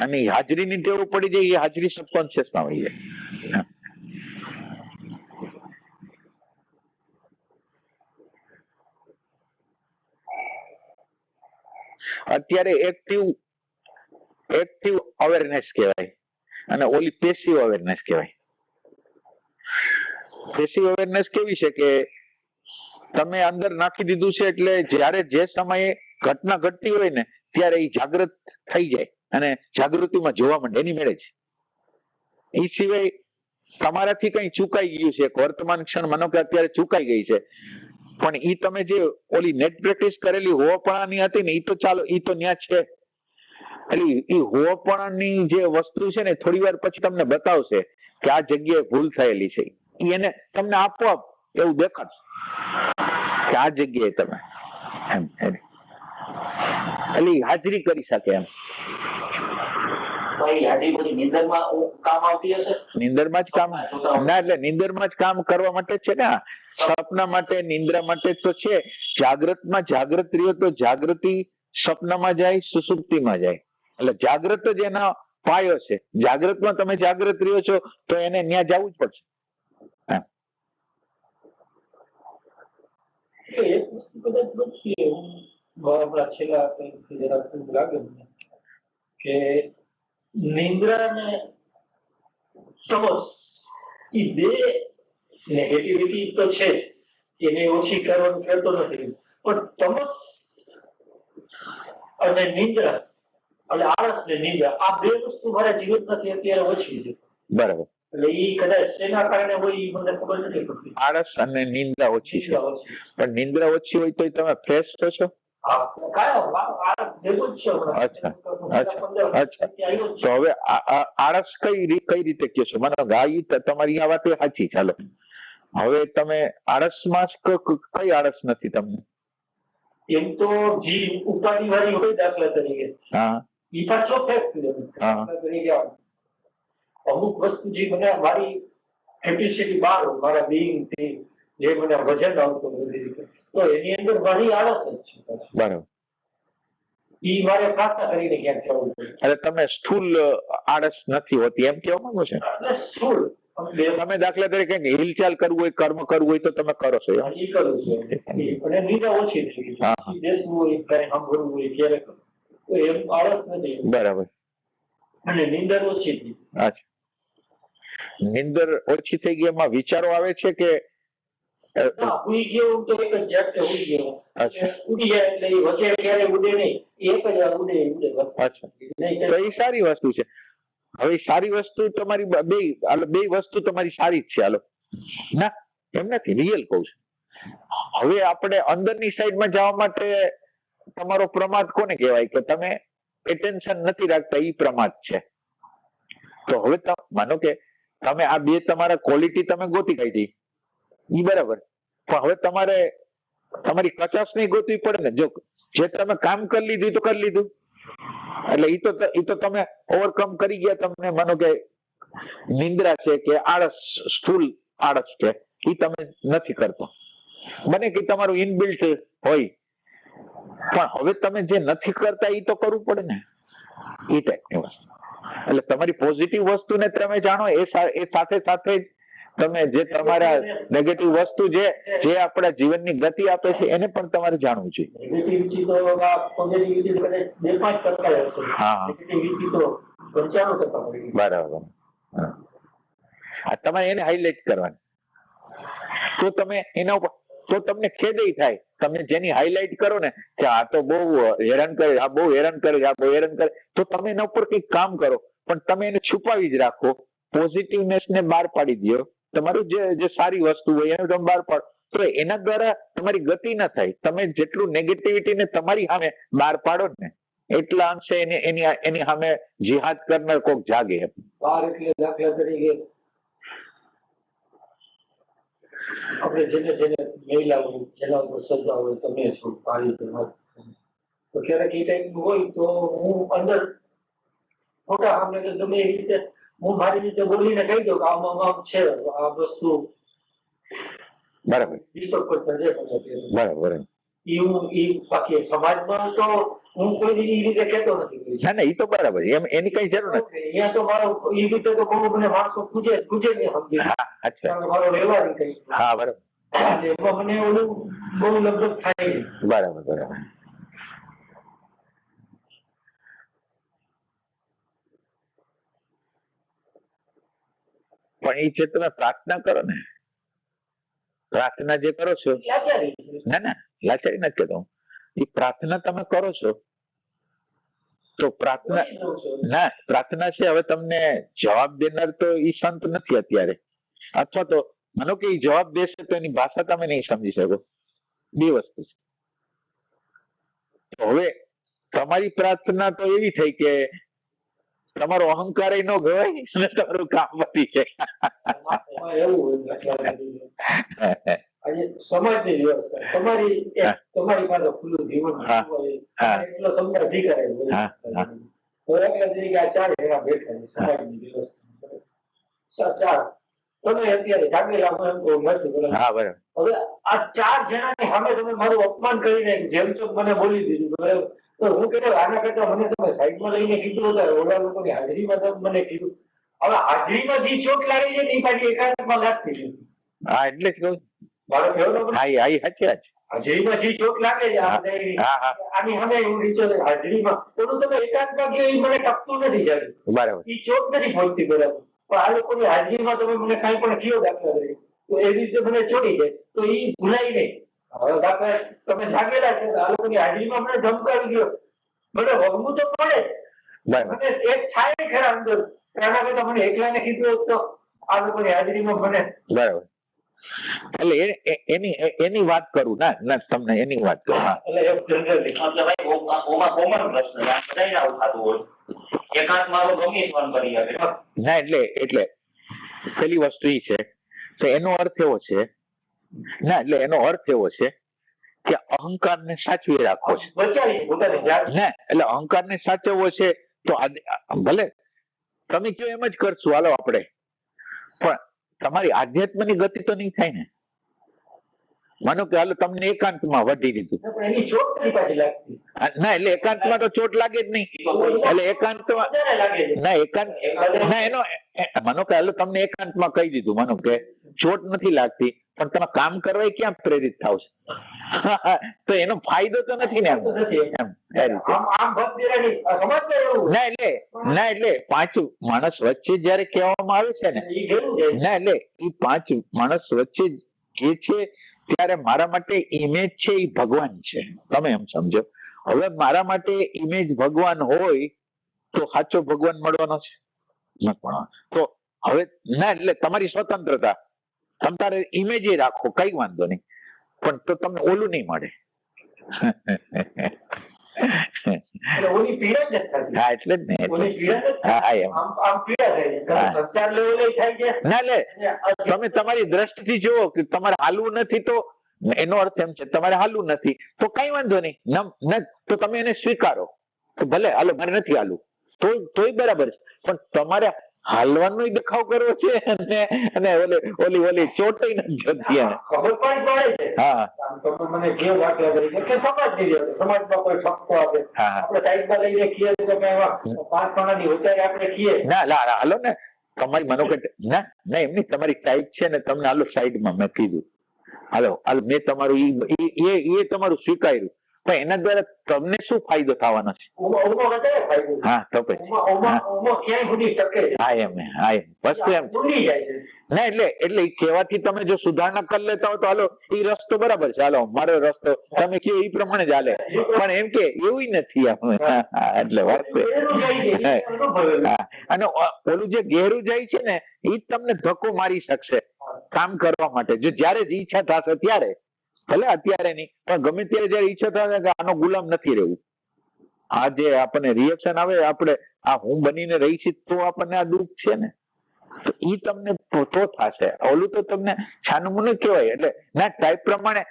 અને હાજરીની ટેવ પડી જાય એ હાજરી સબકોન્શિયસ માં હોય જાય. અત્યારે એક્ટિવ અવેરનેસ કહેવાય અને ઓલી પેસિવ અવેરનેસ કહેવાય. પેસિવ અવેરનેસ કેવી છે કે તમે અંદર નાખી દીધું છે એટલે જ્યારે જે સમયે ઘટના ઘટતી હોય ને ત્યારે એ જાગૃત થઈ જાય અને જાગૃતિમાં જોવા માંડે એની મેળે જ. એ સિવાય તમારાથી કઈ ચૂકાઈ ગયું છે, વર્તમાન ક્ષણ માનો કે અત્યારે ચૂકાઈ ગઈ છે, પણ એ તમે જે ઓલી નેટ પ્રેક્ટિસ કરેલી હોવાપણાની હતી ને એ તો ચાલો એ તો ન્યા છે. એટલે એ હોવાપણાની જે વસ્તુ છે ને થોડી વાર પછી તમને બતાવશે કે આ જગ્યાએ ભૂલ થયેલી છે. એને તમને આપોઆપ એવું દેખાડશે કે આ જગ્યાએ તમે એમ એટલે હાજરી કરી શકે એમ. નીંદરમાં જ કામ ના, એટલે નીંદરમાં જ કામ કરવા માટે જ છે ને. સપના માટે નિંદ્રા માટે તો છે. જાગ્રતમાં જાગ્રત રહ્યો તો જાગૃતિ સપનામાં જાય, સુસુપ્તિમાં જાય. એટલે જાગ્રત જ એના પાયો છે. જાગ્રતમાં તમે જાગ્રત રહ્યો છો તો એને ત્યાં જવું જ પડશે. એક વસ્તુ કદાચ બચી આપણા છેલ્લા લાગે કે નિંદ્રા ને તમસ એ બે નેગેટિવિટી તો છે, એને ઓછી કરવાનું કહેતો નથી, પણ તમસ અને નિંદ્રા એટલે આળસ ને નિંદ્રા આ બે વસ્તુ મારા જીવનમાંથી અત્યારે ઓછી છે. બરાબર. એટલે એ કદાચ શેના કારણે હોય એ મને ખબર નથી પડતી. આળસ અને નિંદ્રા ઓછી છે, પણ નિંદ્રા ઓછી હોય તો તમે ફ્રેશ છો છો? અચ્છા અચ્છા. તો હવે આળસ કઈ રીતે કહો છો? મને તમારી આ વાત સાચી. ચાલો હવે તમે આળસમાં કઈ આળસ નથી તમને? એમ તો જે ઉપાધિ વાળી હોય દાખલા તરીકે એ પાછો તરીકે અમુક વસ્તુ જે મને મારી કેપેસિટી બહાર હોય, મારા બિંગ થી જે મને વજન આવતું બધી રીતે, તો એની અંદર મારી આળસ જ છે. બરાબર. ઈ મારે પ્રાર્થના કરીને ક્યાંક જવું પડે. એટલે તમે સ્થૂલ આળસ નથી હોતી એમ કેવા માંગો છો? સ્થૂળ તમે દાખલા તરીકે હિલચાલ કરવું હોય, કર્મ કરવું હોય તો તમે કરો છો? એ કરું છું, અને નિંદા ઓછી થઈ ગઈ. બેસવું હોય, કઈ સાંભળવું હોય ત્યારે તો એમ આળસ નથી. બરાબર. અને નિંદર ઓછી થઈ. અચ્છા. નિંદર ઓછી થઈ ગઈ એમાં વિચારો આવે છે કે ઉડી ગયો તો એક જ જાતે ઉડી ગયો. ઉડી જાય એટલે એ વચ્ચે ક્યારે ઉડે નહીં, એક જ વાર ઉડે. અચ્છા, તો એ સારી વસ્તુ છે. હવે સારી વસ્તુ તમારી બે વસ્તુ તમારી સારી જ છે. હાલો ના એમ નથી, રિયલ કહું છું. હવે આપણે અંદરની સાઈડમાં જવા માટે તમારો પ્રમાદ કોને કહેવાય કે તમે એટેન્શન નથી રાખતા, એ પ્રમાદ છે. તો હવે માનો કે તમે આ બે તમારા ક્વોલિટી તમે ગોતી કાઢી, ઈ બરાબર, પણ હવે તમારે તમારી કચાશ નહીં ગોતવી પડે ને. જો જે તમે કામ કરી લીધું તો કરી લીધું, એટલે ઈ તો તમે ઓવરકમ કરી ગયા. તમને માનો કે નિંદ્રા છે કે આળસ, સ્થૂલ આળસ છે, ઈ તમે નથી કરતો. બને કે તમારું ઇનબિલ્ટ હોય, પણ હવે તમે જે નથી કરતા ઈ તો કરવું પડે ને, ઈ ટાઈપની વસ્તુ. એટલે તમારી પોઝિટિવ વસ્તુને તમે જાણો એ સાથે સાથે તમે જે તમારા નેગેટિવ વસ્તુ જે આપણા જીવનની ગતિ આપે છે એને પણ તમારે જાણવું જોઈએ. નેગેટિવિટી તો પોઝિટિવિટી તો કદાચ 2-5% હશે. હા. નેગેટિવિટી તો 95% પડી. બરાબર. તમારે એને હાઇલાઇટ કરવાની, તો તમે એના ઉપર, તો તમને ખેદ થાય. તમે જેની હાઇલાઇટ કરો ને કે આ તો બહુ હેરાન કરે, આ બહુ હેરાન કરે, આ બહુ હેરાન કરે, તો તમે એના ઉપર કંઈક કામ કરો. પણ તમે એને છુપાવી જ રાખો, પોઝિટિવનેસ ને બહાર પાડી દો. તમારું જે સારી વસ્તુ હોય એને તમે બહાર પાડો, તો એના દ્વારા તમારી ગતિ ના થાય. તમે જેટલું નેગેટિવિટી ને તમારી સામે બહાર પાડો ને એટલા અંશે એની સામે જિહાદ કરનાર કોક જાગે. બહાર એટલે દાખલા તરીકે આપણે જેને મહિલાઓ જેના ઉપર શ્રદ્ધા હોય, તમે છો પાણી તો ક્યારેક એ ટાઈપનું હોય તો હું અંદર ખોટા સામે કે ગમે એ રીતે હું મારી રીતે બોલીને કહી દઉં કે આમાં છે આ વસ્તુ બરાબર ડિસ્ટર્બ કરતા છે. બરાબર. એ બાકી સમાજમાં તો હું કોઈ એ રીતે કહેતો નથી. ના એ તો બરાબર, એની કઈ જરૂર નથી. અહીંયા તો મારો એ રીતે તો બહુ મને માણસો પૂછે નહીં સમજી. હા, અચ્છા. મારો વ્યવહાર કઈ. હા, બરાબર. એમાં મને ઓલું બહુ લગભગ થાય. બરાબર. પણ એ છે તમે પ્રાર્થના કરો ને, પ્રાર્થના જે કરો છો, ના લાચારી નથી કહેતો, એ પ્રાર્થના તમે કરો છો તો પ્રાર્થના છે. હવે તમને જવાબ દેનાર તો ઈ સંત નથી અત્યારે, અથવા તો માનો કે ઈ જવાબ દેશે તો એની ભાષા તમે નહીં સમજી શકો. બે વસ્તુ છે. હવે તમારી પ્રાર્થના તો એવી થઈ કે તમારો અહંકાર ન ગવાય અને તમારું કામ વધી જાય. એવું સમાજની વ્યવસ્થા તમારી પાસે ખુલ્લું જીવન એટલો તમને અધિકાર તરીકે આ 4 જણા બેઠા છે સમાજની વ્યવસ્થા. 4 તમે અત્યારે જાગેલા હું એમ કહું નથી. બરાબર. હવે આ 4 જણાની સામે તમે મારું અપમાન કરીને જેમ તો મને બોલી દીધું, બરાબર, તો હું કહેતો આના કરતા મને તમે સાઈડમાં લઈને કીધું હતા, ઓલા લોકોની હાજરીમાં તમે મને કીધું. હવે હાજરીમાં જે ચોટ લાગી છે એ પાછી એકાંતમાં લાગતી નથી. હા, એટલે જ કહું. મારો કહેવાનો હાજરીમાં જે ચોટ લાગે છે આની સામે એવું વિચાર હાજરીમાં થોડું તમે એકાંતમાં ગયો એ મને ટપતું નથી જાય. બરાબર. એ ચોટ નથી પહોંચતી, બરાબર, પણ આ લોકોની હાજરીમાં તમે મને કાંઈ પણ કયો દાખલા તરીકે તો એ રીતે મને ચોડી જાય તો એ ભૂલાય નહીં. હવે દાખલા તમે જાગેલા છે આ લોકોની હાજરીમાં મને ધમકાવી ગયો, મને વગવું તો પડે, મને એક થાય ખરા અંદર. એના કરતા મને એકલાને કીધું તો આ લોકોની હાજરીમાં મને. બરાબર. એટલે એની વાત કરું ના તમને એની વાત કરું. એટલે ભાઈ કોમન પ્રશ્ન બધાને આવું થતું હોય, એકાંત મારો ગમે ફોન કરી આપે. ના એટલે પેલી વસ્તુ એ છે તો એનો અર્થ એવો છે, ના એટલે એનો અર્થ એવો છે કે અહંકાર ને સાચવી રાખવો છે. ના એટલે અહંકાર ને સાચવવો છે તો ભલે તમે કયો એમ જ કરશું, હાલો આપણે, પણ તમારી આધ્યાત્મની ગતિ તો નહીં થાય ને. માનો કે હાલો તમને એકાંતમાં વઢી દીધું, ના એટલે એકાંતમાં તો ચોટ લાગે જ નહીં. એટલે એકાંતમાં ના એનો માનો કે હાલો તમને એકાંતમાં કહી દીધું, માનો કે ચોટ નથી લાગતી પણ તમે કામ કરવા ક્યાં પ્રેરિત થાવ છો, તો એનો ફાયદો તો નથી ને. ના એટલે 5 માણસ વચ્ચે જયારે કહેવામાં આવે છે ને, ના એટલે એ 5 માણસ વચ્ચે જે છે ત્યારે મારા માટે ઇમેજ છે એ ભગવાન છે, તમે એમ સમજો. હવે મારા માટે ઇમેજ ભગવાન હોય તો સાચો ભગવાન મળવાનો છે તો હવે ના એટલે તમારી સ્વતંત્રતા, તમારે ઇમેજ રાખો કઈ વાંધો નહીં, પણ તો તમને ઓલું નહીં મળે. હા એટલે જ ને. ના લે તમે તમારી દ્રષ્ટિથી જુઓ કે તમારે હાલવું નથી તો એનો અર્થ એમ છે તમારે હાલવું નથી તો કઈ વાંધો નહીં, તો તમે એને સ્વીકારો તો ભલે હાલો મારે નથી હાલવું તોય બરાબર છે, પણ તમારે હાલવાનો દેખાવ કરવો છે અને ઓલી ચોટઈ નથી જોતી. ખબર પણ પડે છે. હા, તમે મને કેવું દાખલા તરીકે કે સમાજમાં કોઈ ઠપકો આપે, આપણે સાઈડમાં લઈને કીએ તો 5 પાણાની ઉંચાઈ આપણે કીએ. ના હાલો ને તમારી માનો કે ના ના એમની તમારી ટાઈપ છે ને તમને હાલો સાઈડમાં મેં કીધું હાલો મેં તમારું એ તમારું સ્વીકાર્યું પણ એના દ્વારા તમને શું ફાયદો થવાનો છે? હા તો હા એમ વસ્તુ એમ ના એટલે એ કહેવાથી તમે જો સુધારણા કરી લેતા હો તો હાલો એ રસ્તો બરાબર છે, હાલો મારો રસ્તો તમે કહો એ પ્રમાણે જ હાલે, પણ એમ કે એવું નથી એટલે અને ઓલું જે ગહેરું જાય છે ને એ તમને ધક્કો મારી શકશે કામ કરવા માટે, જો જયારે જ ઈચ્છા થશે ત્યારે, ભલે અત્યારે નહીં પણ ગમે ત્યારે જયારે ઈચ્છા થશે કે આનો ગુલામ નથી રહેવું. આ જે આપણને રિએક્શન આવે આપણે આ હું બનીને રહી છે તો આપણને આ દુઃખ છે ને તો ઈ તમને તો થશે, ઓલું તો તમને છાનમુનું કહેવાય. એટલે ના ટાઈપ પ્રમાણે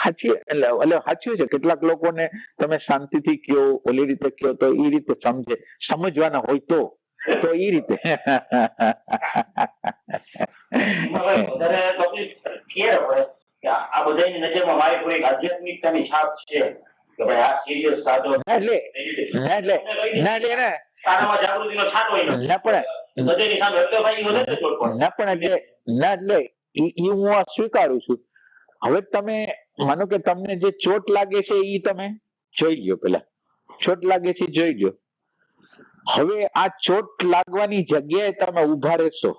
સાચી એટલે સાચું છે. કેટલાક લોકોને તમે શાંતિથી કયો ઓલી રીતે કયો તો એ રીતે સમજવાના હોય તો એ રીતે આ બધાની નજરમાં મારી કોઈ આધ્યાત્મિકતાની છાપ છે કે ભાઈ આ સિરિયસ સાધો જાગૃતિનો છાપ હોય હું આ સ્વીકારું છું. હવે તમે માનો કે તમને જે ચોટ લાગે છે એ તમે જોઈ લ્યો, પેલા ચોટ લાગે છે જોઈ લ્યો. હવે આ ચોટ લાગવાની જગ્યાએ તમે ઉભા રહેશો,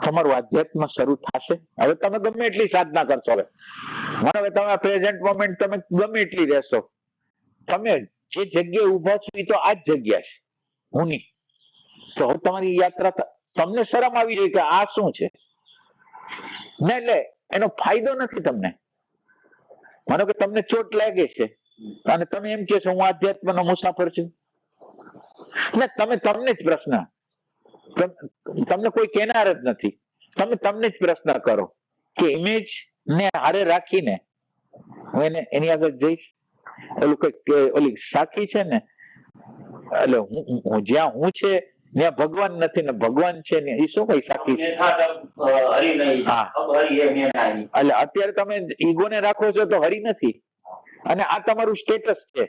તમારું આધ્યાત્મ શરૂ થશે. હવે તમે ગમે એટલી સાધના કરશો, હવે તમે પ્રેઝન્ટ મોમેન્ટ તમે ગમે એટલી રહેશો, તમે જે જગ્યાએ ઉભા છો એ તો આ જ જગ્યા છે હું નહીં. તો હવે તમારી યાત્રા તમને શરમ આવી રહી કે આ શું છે ને, એટલે એનો ફાયદો નથી તમને. માનો કે તમને ચોટ લાગે છે અને તમે એમ કહો છો હું આધ્યાત્મનો મુસાફર છું ને, તમને જ પ્રશ્ન, તમને કોઈ કહેનાર જ નથી, તમે તમને જ પ્રશ્ન કરો કે ઇમેજ ને હારે રાખીને હું એની આગળ જઈશ. ઓલું કઈ ઓલી સાખી છે ને, એટલે હું જ્યાં હું છે ત્યાં ભગવાન નથી ને ભગવાન છે ને એ શું કઈ સાખી છે? એટલે અત્યારે તમે ઈગોને રાખો છો તો હરી નથી, અને આ તમારું સ્ટેટસ છે,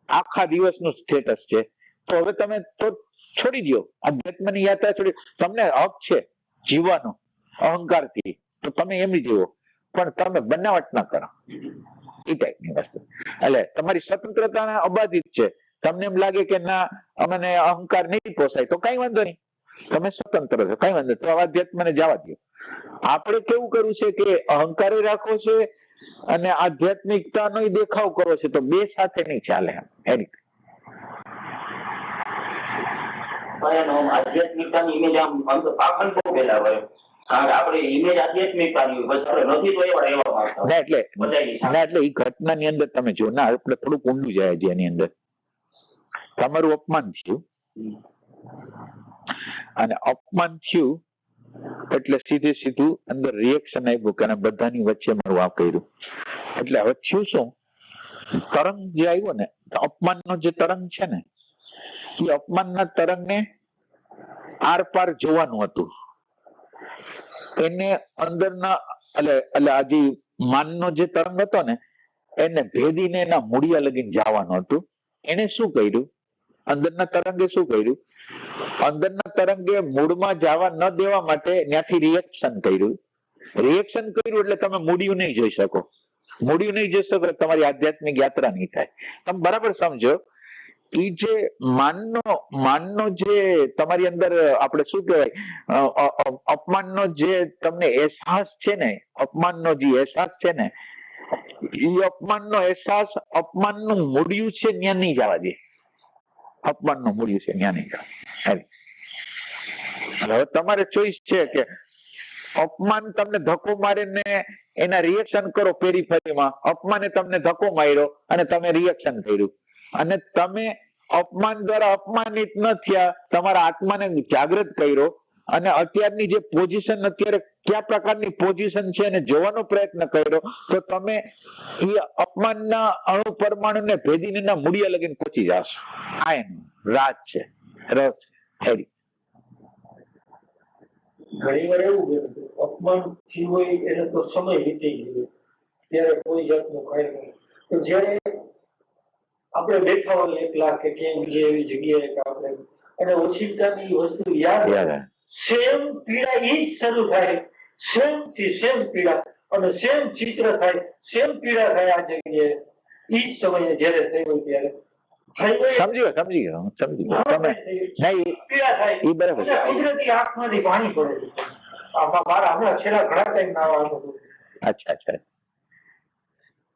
આખા દિવસનું સ્ટેટસ છે. તો હવે તમે તો છોડી દો આધ્યાત્મની યાત્રા છોડી, તમને હક છે જીવવાનો અહંકારથી, તો તમે એમ જીવો પણ તમે બનાવટ ના કરો એ ટાઈપની વસ્તુ. એટલે તમારી સ્વતંત્રતા અબાધિત છે. તમને એમ લાગે કે ના અમને અહંકાર નહીં પોસાય તો કઈ વાંધો નહીં, તમે સ્વતંત્ર છો, કઈ વાંધો. તો આધ્યાત્મને જવા દો. આપણે કેવું કરવું છે કે અહંકાર રાખવો છે અને આધ્યાત્મિકતાનો દેખાવ કરવો છે, તો બે સાથે નહીં ચાલે એ રીતે. આધ્યાત્મિકતાની ઇમેજ આમ પાખંડ બહુ પેલા હોય, કારણ કે આપણે ઇમેજ આધ્યાત્મિકતાની નથી તો એવા રહેવા માંગતા એટલે એ ઘટનાની અંદર તમે જો ના આપણે થોડુંક ઊંડું જાય છે એની અંદર. તમારું અપમાન થયું અને અપમાન થયું એટલે સીધું અંદર રિએક્શન આવ્યું કે બધાની વચ્ચે મારું આ કર્યું. એટલે હવે થયું શું, તરંગ જે આવ્યો ને, અપમાનનો જે તરંગ છે ને એ અપમાનના તરંગને આર પાર જોવાનું હતું. એને અંદરના એટલે આજે માનનો જે તરંગ હતો ને એને ભેદીને એના મૂળિયા લગીને જવાનું હતું. એને શું કર્યું, અંદરના તરંગે શું કર્યું, અંદરના તરંગે મૂળમાં જવા ન દેવા માટે ત્યાંથી રિએક્શન કર્યું. રિએક્શન કર્યું એટલે તમે મૂળિયું નહીં જોઈ શકો, મૂળિયું નહીં જોઈ શકો તમારી આધ્યાત્મિક યાત્રા નહીં થાય. તમે બરાબર સમજો, એ જે માનનો જે તમારી અંદર આપણે શું કહેવાય અપમાનનો જે તમને અહેસાસ છે ને, અપમાનનો જે અહેસાસ છે ને એ અપમાનનો અહેસાસ અપમાનનું મૂળિયું છે ત્યાં નહીં જવા દે, અપમાનનું મૂળિયું છે ત્યાં નહીં જવા. હવે તમારે ચોઈસ છે કે અપમાન તમને ધક્કો મારીને એના રિએક્શન કરો પેરીફેરીમાં, અપમાને તમને ધક્કો માર્યો અને તમે રિએક્શન કર્યું, અને તમે અપમાન દ્વારા અપમાનિત ન થયા, તમારા આત્માને જાગૃત કર્યો અને અત્યારની જે પોઝિશન, અત્યારે કયા પ્રકારની પોઝિશન છે એને જોવાનો પ્રયત્ન કર્યો, તો તમે એ અપમાનના અણુ પરમાણુને ભેદીને એના મૂળિયા લગીને પહોંચી જશો. આ એનું રાજ છે, રસ છે. ઘણી વાર એવું અપમાન થયું હોય એને તો સમય વીતી ગયો ત્યારે કોઈ જાતનું કઈ નહીં, તો જયારે આપણે બેઠા હોય એકલા કે ક્યાંય બીજી એવી જગ્યાએ કે આપણે અને ઓછીતાની વસ્તુ યાદ યાદ આવે. આવે. સેમ પીડા ઈ જ શરૂ થાય, સેમ થી સેમ પીડા, અને સેમ ચિત્ર થાય, સેમ પીડા થાય આ જગ્યાએ. ઈ જ સમયે જયારે થઈ હોય ત્યારે થઈ હોય સમજી ગયો તમે નહીં, પીડા થાય એ બરાબર છે. અને કુદરતી આંખમાંથી પાણી પડે છે. મારા હમણાં છેલ્લા ઘણા ટાઈમ ના આવવાનું હતું. અચ્છા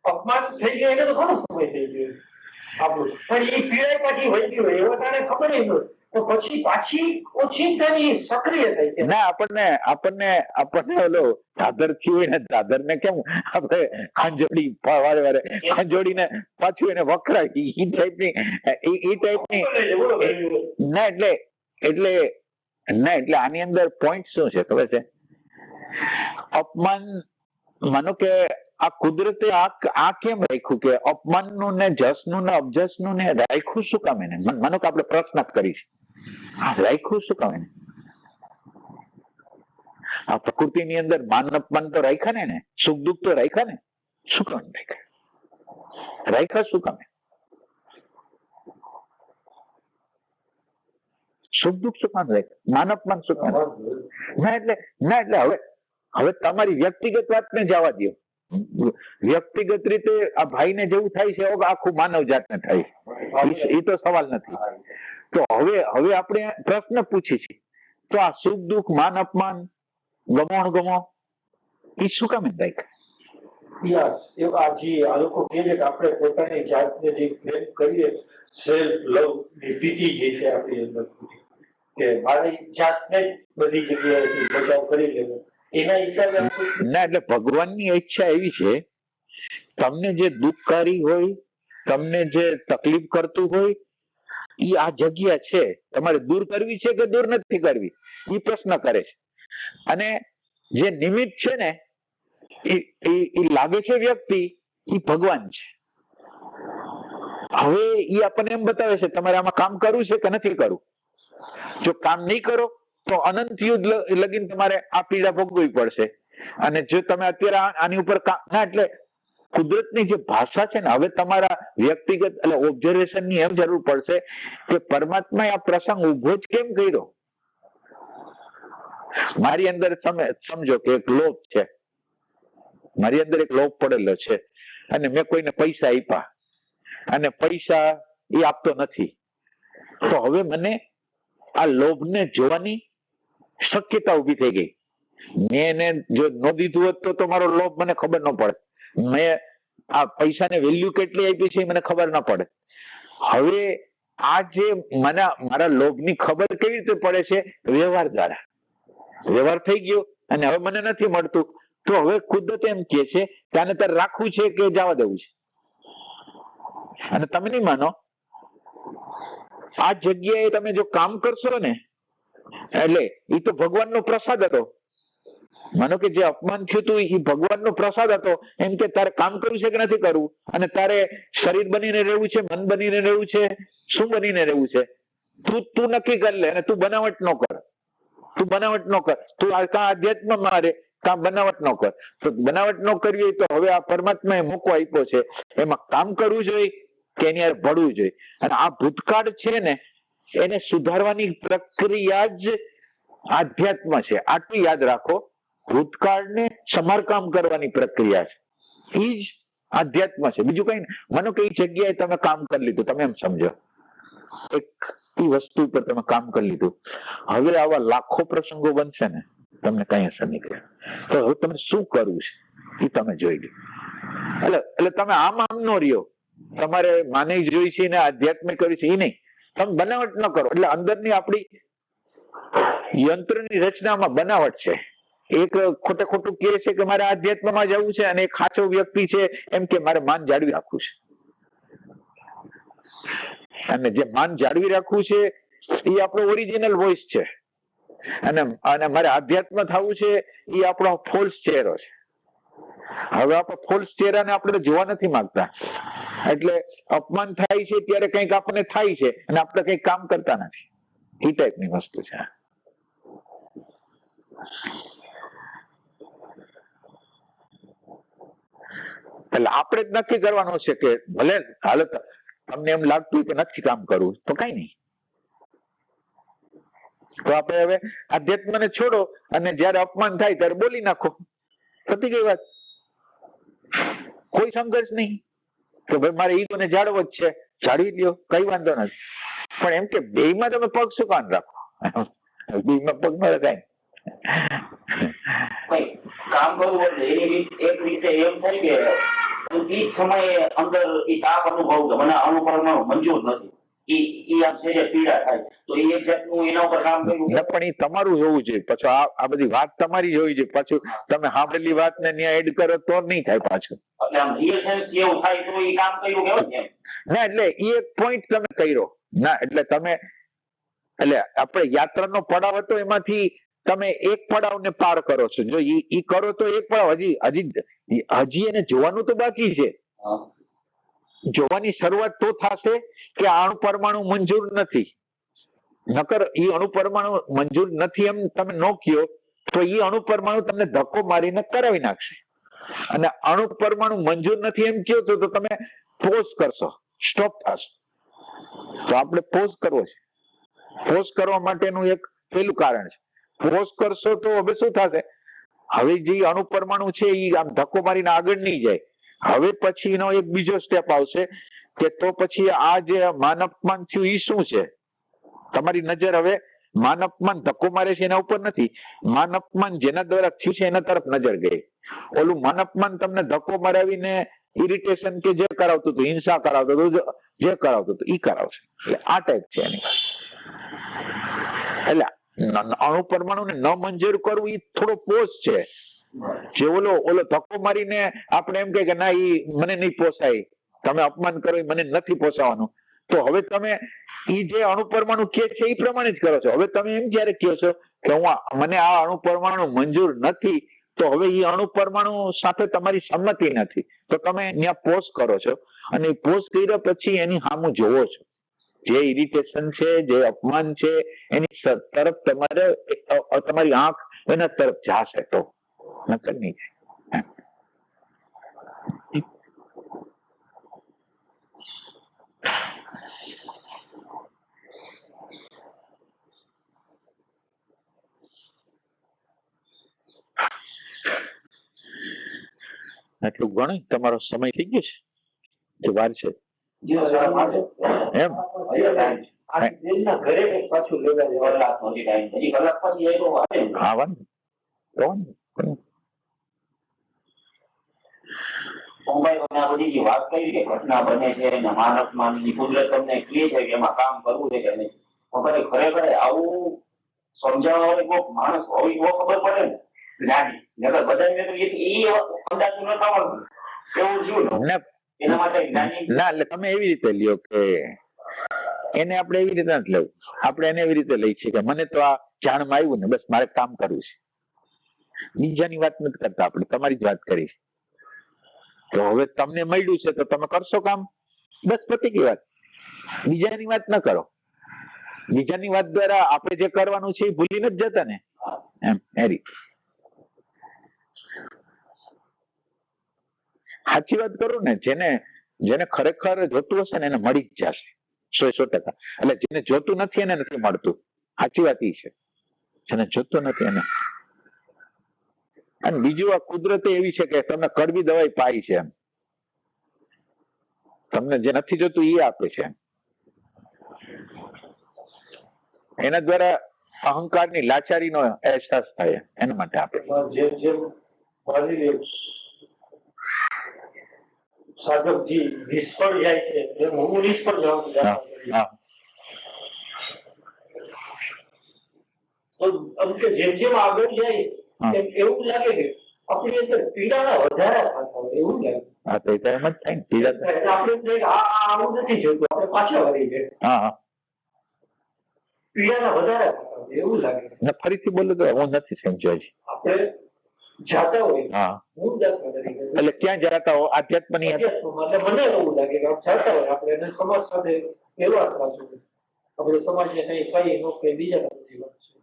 અપમાન થઈ ગયું એટલે તો ઘણો સમય થઈ ગયો આપણું, પણ એ પીડા પાછી વહી ગઈ હોય એવો તારે ખબર ન હોય, તો પછી પાછી ઓછીતાની સક્રિય થાય છે. ના, આપણને ઓલો દાદર થયું હોય ને, દાદર ને કેમ આપણે ખાંજોડી વારે ખાંજોડીને પાછું એને વખરાય એ ટાઈપની ના, એટલે આની અંદર પોઈન્ટ શું છે ખબર છે? અપમાન, માનો કે આ કુદરતે આ કેમ રાખ્યું કે અપમાનનું ને જસનું ને અપજસનું ને રાખ્યું શું કામ એને? માનો કે આપણે પ્રશ્ન જ કરીશું, આ રાખ્યું શું કામ એને? આ પ્રકૃતિની અંદર માન અપમાન તો રાખ્યા ને, સુખ દુઃખ તો રાખ્યા ને, શું કામ રાખ્યા શું કામ? સુખ દુઃખ શું કામ રાખ્યા? માન અપમાન શું કામ? ના એટલે હવે તમારી વ્યક્તિગત વાતને જવા દો. વ્યક્તિગત રીતે આ ભાઈને જેવું થાય છે આખું માનવ જાતને થાય, એ તો સવાલ નથી. તો હવે આપણે પ્રશ્ન પૂછીએ છીએ, તો આ સુખ દુઃખ માન અપમાન ગમો ગમો એ શું કામ રાખ્યા? આ લોકો કહે છે કે આપણે પોતાની જાતને જે પ્રેમ કરીએ, સેલ્ફ લવ ની પીટી જે છે આપણી અંદર, કે મારી જાતને જ બધી જગ્યાએથી બચાવ કરી લેવો, એના હિસાબે ના, એટલે ભગવાનની ઈચ્છા એવી છે, તમને જે દુઃખકારી હોય, તમને જે તકલીફ કરતું હોય, એ આ જગ્યા છે, તમારે દૂર કરવી છે કે દૂર નથી કરવી, એ પ્રશ્ન કરે છે. અને જે નિમિત્ત છે ને એ લાગે છે વ્યક્તિ, એ ભગવાન છે. હવે એ આપણને એમ બતાવે છે તમારે આમાં કામ કરવું છે કે નથી કરવું. જો કામ નહીં કરો તો અનંત યુદ્ધ લગીને તમારે આ પીડા ભોગવવી પડશે. અને જો તમે અત્યારે આની ઉપર ના, એટલે કુદરતની જે ભાષા છે ને, હવે તમારા વ્યક્તિગત એટલે ઓબ્ઝર્વેશન ની એમ જરૂર પડશે કે પરમાત્માએ આ પ્રસંગ ઉભો જ કેમ કર્યો. મારી અંદર તમે સમજો કે એક લોભ છે, મારી અંદર એક લોભ પડેલો છે, અને મેં કોઈને પૈસા આપ્યા અને પૈસા એ આપતો નથી, તો હવે મને આ લોભને જોવાની શક્યતા ઉભી થઈ ગઈ. મેં એને જો ન દીધું હોત તો મારો લોભ મને ખબર ન પડે, મેં આ પૈસાને વેલ્યુ કેટલી આપી છે મને ખબર ન પડે. હવે આ જે મને મારા લોભની ખબર કેવી રીતે પડે છે? વ્યવહાર દ્વારા. વ્યવહાર થઈ ગયો અને હવે મને નથી મળતું, તો હવે કુદરત એમ કે છે કે આને તારે રાખવું છે કે જવા દેવું છે. અને તમે નહીં માનો, આ જગ્યાએ તમે જો કામ કરશો ને, એટલે એ તો ભગવાનનો પ્રસાદ હતો. માનો કે જે અપમાન થયું હતું એ ભગવાનનો પ્રસાદ હતો, એમ કે તારે કામ કરવું છે કે નથી કરવું, અને તારે શરીર બનીને રહેવું છે, મન બનીને રહેવું છે, શું બનીને રહેવું છે, તું નક્કી કરી લે. અને તું બનાવટ ન કર, તું કાં અધ્યાત્મમાં રહે કાં બનાવટ ન કર. તો બનાવટ ન કરવી હોય તો હવે આ પરમાત્માએ મોકો આપ્યો છે, એમાં કામ કરવું જોઈએ કે એની યાર ભળવું જોઈએ. અને આ ભૂતકાળ છે ને, એને સુધારવાની પ્રક્રિયા જ આધ્યાત્મ છે. આટલું યાદ રાખો, ભૂતકાળને સમારકામ કરવાની પ્રક્રિયા છે, એ જ આધ્યાત્મ છે, બીજું કઈ નહીં. માનો કે એ જગ્યાએ તમે કામ કરી લીધું, તમે એમ સમજો એક વસ્તુ પર તમે કામ કરી લીધું, હવે આવા લાખો પ્રસંગો બનશે ને, તમને કઈ અસર નહીં કરે. તો હવે તમે શું કરવું છે એ તમે જોઈ લો. એટલે તમે આમ નો રહ્યો, તમારે માને જોઈ છે ને આધ્યાત્મિક કરવી છે એ નહીં, તમે બનાવટ ન કરો. એટલે અંદરની આપણી યંત્રની રચનામાં બનાવટ છે. એક ખોટું કહે છે કે મારે આધ્યાત્મમાં જવું છે, અને એક સાચો વ્યક્તિ છે એમ કે મારે માન જાળવી રાખવું છે. અને જે માન જાળવી રાખવું છે એ આપણો ઓરિજિનલ વોઇસ છે, અને મારે આધ્યાત્મ થવું છે એ આપણો ફોલ્સ ચહેરો છે. હવે આપણે ફોલ્સ ચહેરાને આપણે જોવા નથી માંગતા, એટલે અપમાન થાય છે ત્યારે કંઈક આપણને થાય છે અને આપણે કંઈક કામ કરતા નથી. એ ટાઈપની વસ્તુ છે. એટલે આપણે જ નક્કી કરવાનું છે કે ભલે હાલત તમને એમ લાગતું કે નથી કામ કરવું તો કઈ નહીં, તો આપણે હવે આધ્યાત્મને છોડો અને જયારે અપમાન થાય ત્યારે બોલી નાખો, પતી ગઈ વાત. કોઈ સંઘર્ષ નહીં કે ભાઈ મારે ઈગો ને જાળવો જ છે, જાળવી લ્યો, કઈ વાંધો નથી. પણ એમ કે બેયમાં તમે પગ શું કાન રાખો? બેયમાં પગ ન રખાય. કામ કરવું એટલે એક રીતે એમ થાય કે એ સમયે અંદર એ તાપ અનુભવ મને અનુભવમાં મંજૂર નથી, એ આમ છે પીડા થાય, તો એ એક જાતનું એના ઉપર કામ કર્યું. પણ એ તમારું જોવું જોઈએ, પાછું આ બધી વાત તમારી જોવી જોઈએ. પાછું તમે સાંભળેલી વાત ને ત્યાં એડ કરો તો નહીં થાય પાછું. એટલે આમ રિયલ સેન્સ જેવું થાય તો એ કામ કર્યું કેવું છે ના, એટલે એ એક પોઈન્ટ તમે કર્યો ના, એટલે તમે એટલે આપણે યાત્રાનો પડાવ હતો એમાંથી તમે એક પડાવને પાર કરો છો. જો ઈ કરો તો એક પડાવ હજી એને જોવાનું તો બાકી છે. જોવાની શરૂઆત તો થશે કે આ અણુ પરમાણુ મંજૂર નથી. નકર એ અણુ પરમાણુ મંજૂર નથી એમ તમે ન કહો તો એ અણુ પરમાણુ તમને ધક્કો મારીને કરાવી નાખશે. અને અણુ પરમાણુ મંજૂર નથી એમ કહો તો તમે પોઝ કરશો, સ્ટોપ થશે. તો આપણે પોઝ કરવો છે. પોઝ કરવા માટેનું એક પેલું કારણ છે. પોઝ કરશો તો હવે શું થશે? હવે જે અણુ પરમાણુ છે એ આમ ધક્કો મારીને આગળ નહીં જાય. હવે પછીનો એક બીજો સ્ટેપ આવશે કે તો પછી આ જે માન અપમાન થયું એ શું છે? તમારી નજર હવે માન અપમાન ધક્કો મારે છે એના ઉપર નથી, માન અપમાન જેના દ્વારા થયું છે એના તરફ નજર ગઈ. ઓલું માન અપમાન તમને ધક્કો મરાવીને ઇરિટેશન કે જે કરાવતું હતું, હિંસા કરાવતું હતું, જે કરાવતું હતું એ કરાવશે. એટલે આ ટાઈપ છે એની. એટલે અણુ પરમાણુને ન મંજૂર કરવું એ થોડો પોઝ છે. જે ઓલો ધક્કો મારીને આપણે એમ કે ના ઈ મને નહીં પોસાય, તમે અપમાન કરો મને નથી પોસાવાનું, તો હવે તમે ઈ જે અણુ પરમાણુ કે છે એ પ્રમાણે જ કરો છો. હવે તમે એમ જયારે કહો છો કે મને આ અણુ પરમાણુ મંજૂર નથી, તો હવે એ અણુ પરમાણુ સાથે તમારી સંમતિ નથી, તો તમે ત્યાં પોઝ કરો છો. અને પોઝ કર્યા પછી એની સામું જોવો છો. જે ઇરિટેશન છે, જે અપમાન છે, એની તરફ તમારી આંખ એના તરફ જાશે, તો નકર નહીં જાય. એટલું ગણો. તમારો સમય થઈ ગયો છે, વાર છે એમ? વાત કરી કે ઘટના બને છે, માનસ માનવી કુદરત તમને કહે છે કે એમાં કામ કરવું છે કે નહીં, ખરેખર આવું સમજાવવા વાળો માણસ હોય એવો ખબર પડે ને જ્ઞાની. નકર બધા અંદાજ ન થવાનું એવું જીવ એના માટે જ્ઞાની. ના, એટલે તમે એવી રીતે લ્યો કે એને આપણે એવી રીતે નથી લેવું. આપણે એને એવી રીતે લઈ છીએ કે મને તો આ જાણમાં આવ્યું ને બસ મારે કામ કરવું છે. બીજાની વાત નથી કરતા આપણે, તમારી જ વાત કરી. તો હવે તમને મળ્યું છે તો તમે કરશો કામ, બસ પતી ગઈ વાત. બીજાની વાત ન કરો. બીજાની વાત દ્વારા આપણે જે કરવાનું છે એ ભૂલી નથી જતા ને, એમ એ રીતે. સાચી વાત કરું ને, જેને ખરેખર જોતું હશે ને એને મળી જ જશે 100%. એટલે જેને જોતું નથી એને નથી મળતું. સાચી વાત એ છે, જેને જોતું નથી એને. અને બીજું આ કુદરતે એવી છે કે તમે કડવી દવાઈ પાઈ છે એમ, તમને જે નથી જોતું એ આપે છે. એના દ્વારા અહંકારની લાચારીનો અહેસાસ થાય, એના માટે આપે. સાધકજી નિષ્ફળ જાય છે, હું નિષ્ફળ જાઉં છું. તો જેમ આગળ જાય એવું લાગે કે આપણી અંદર પીડાના વધારા થતા હોય એવું લાગે. હા, તો એમ જ થાય ને, પીડા આપણે આવું નથી જોતું, આપણે પાછા વળી જાય. હા, પીડાના વધારા થતા હોય એવું લાગે. ફરીથી બોલો તો હું નથી સમજ્યો. આપણે જાતા હોય, હું એટલે ક્યાં જતા હો આધ્યાત્મની, એટલે મને એવું લાગે કે જાતા હોય આપણે એને સમાજ સાથે વ્યવહાર થશે, આપણે સમાજને કઈ કઈ નો કઈ બીજા બધી વાત છે,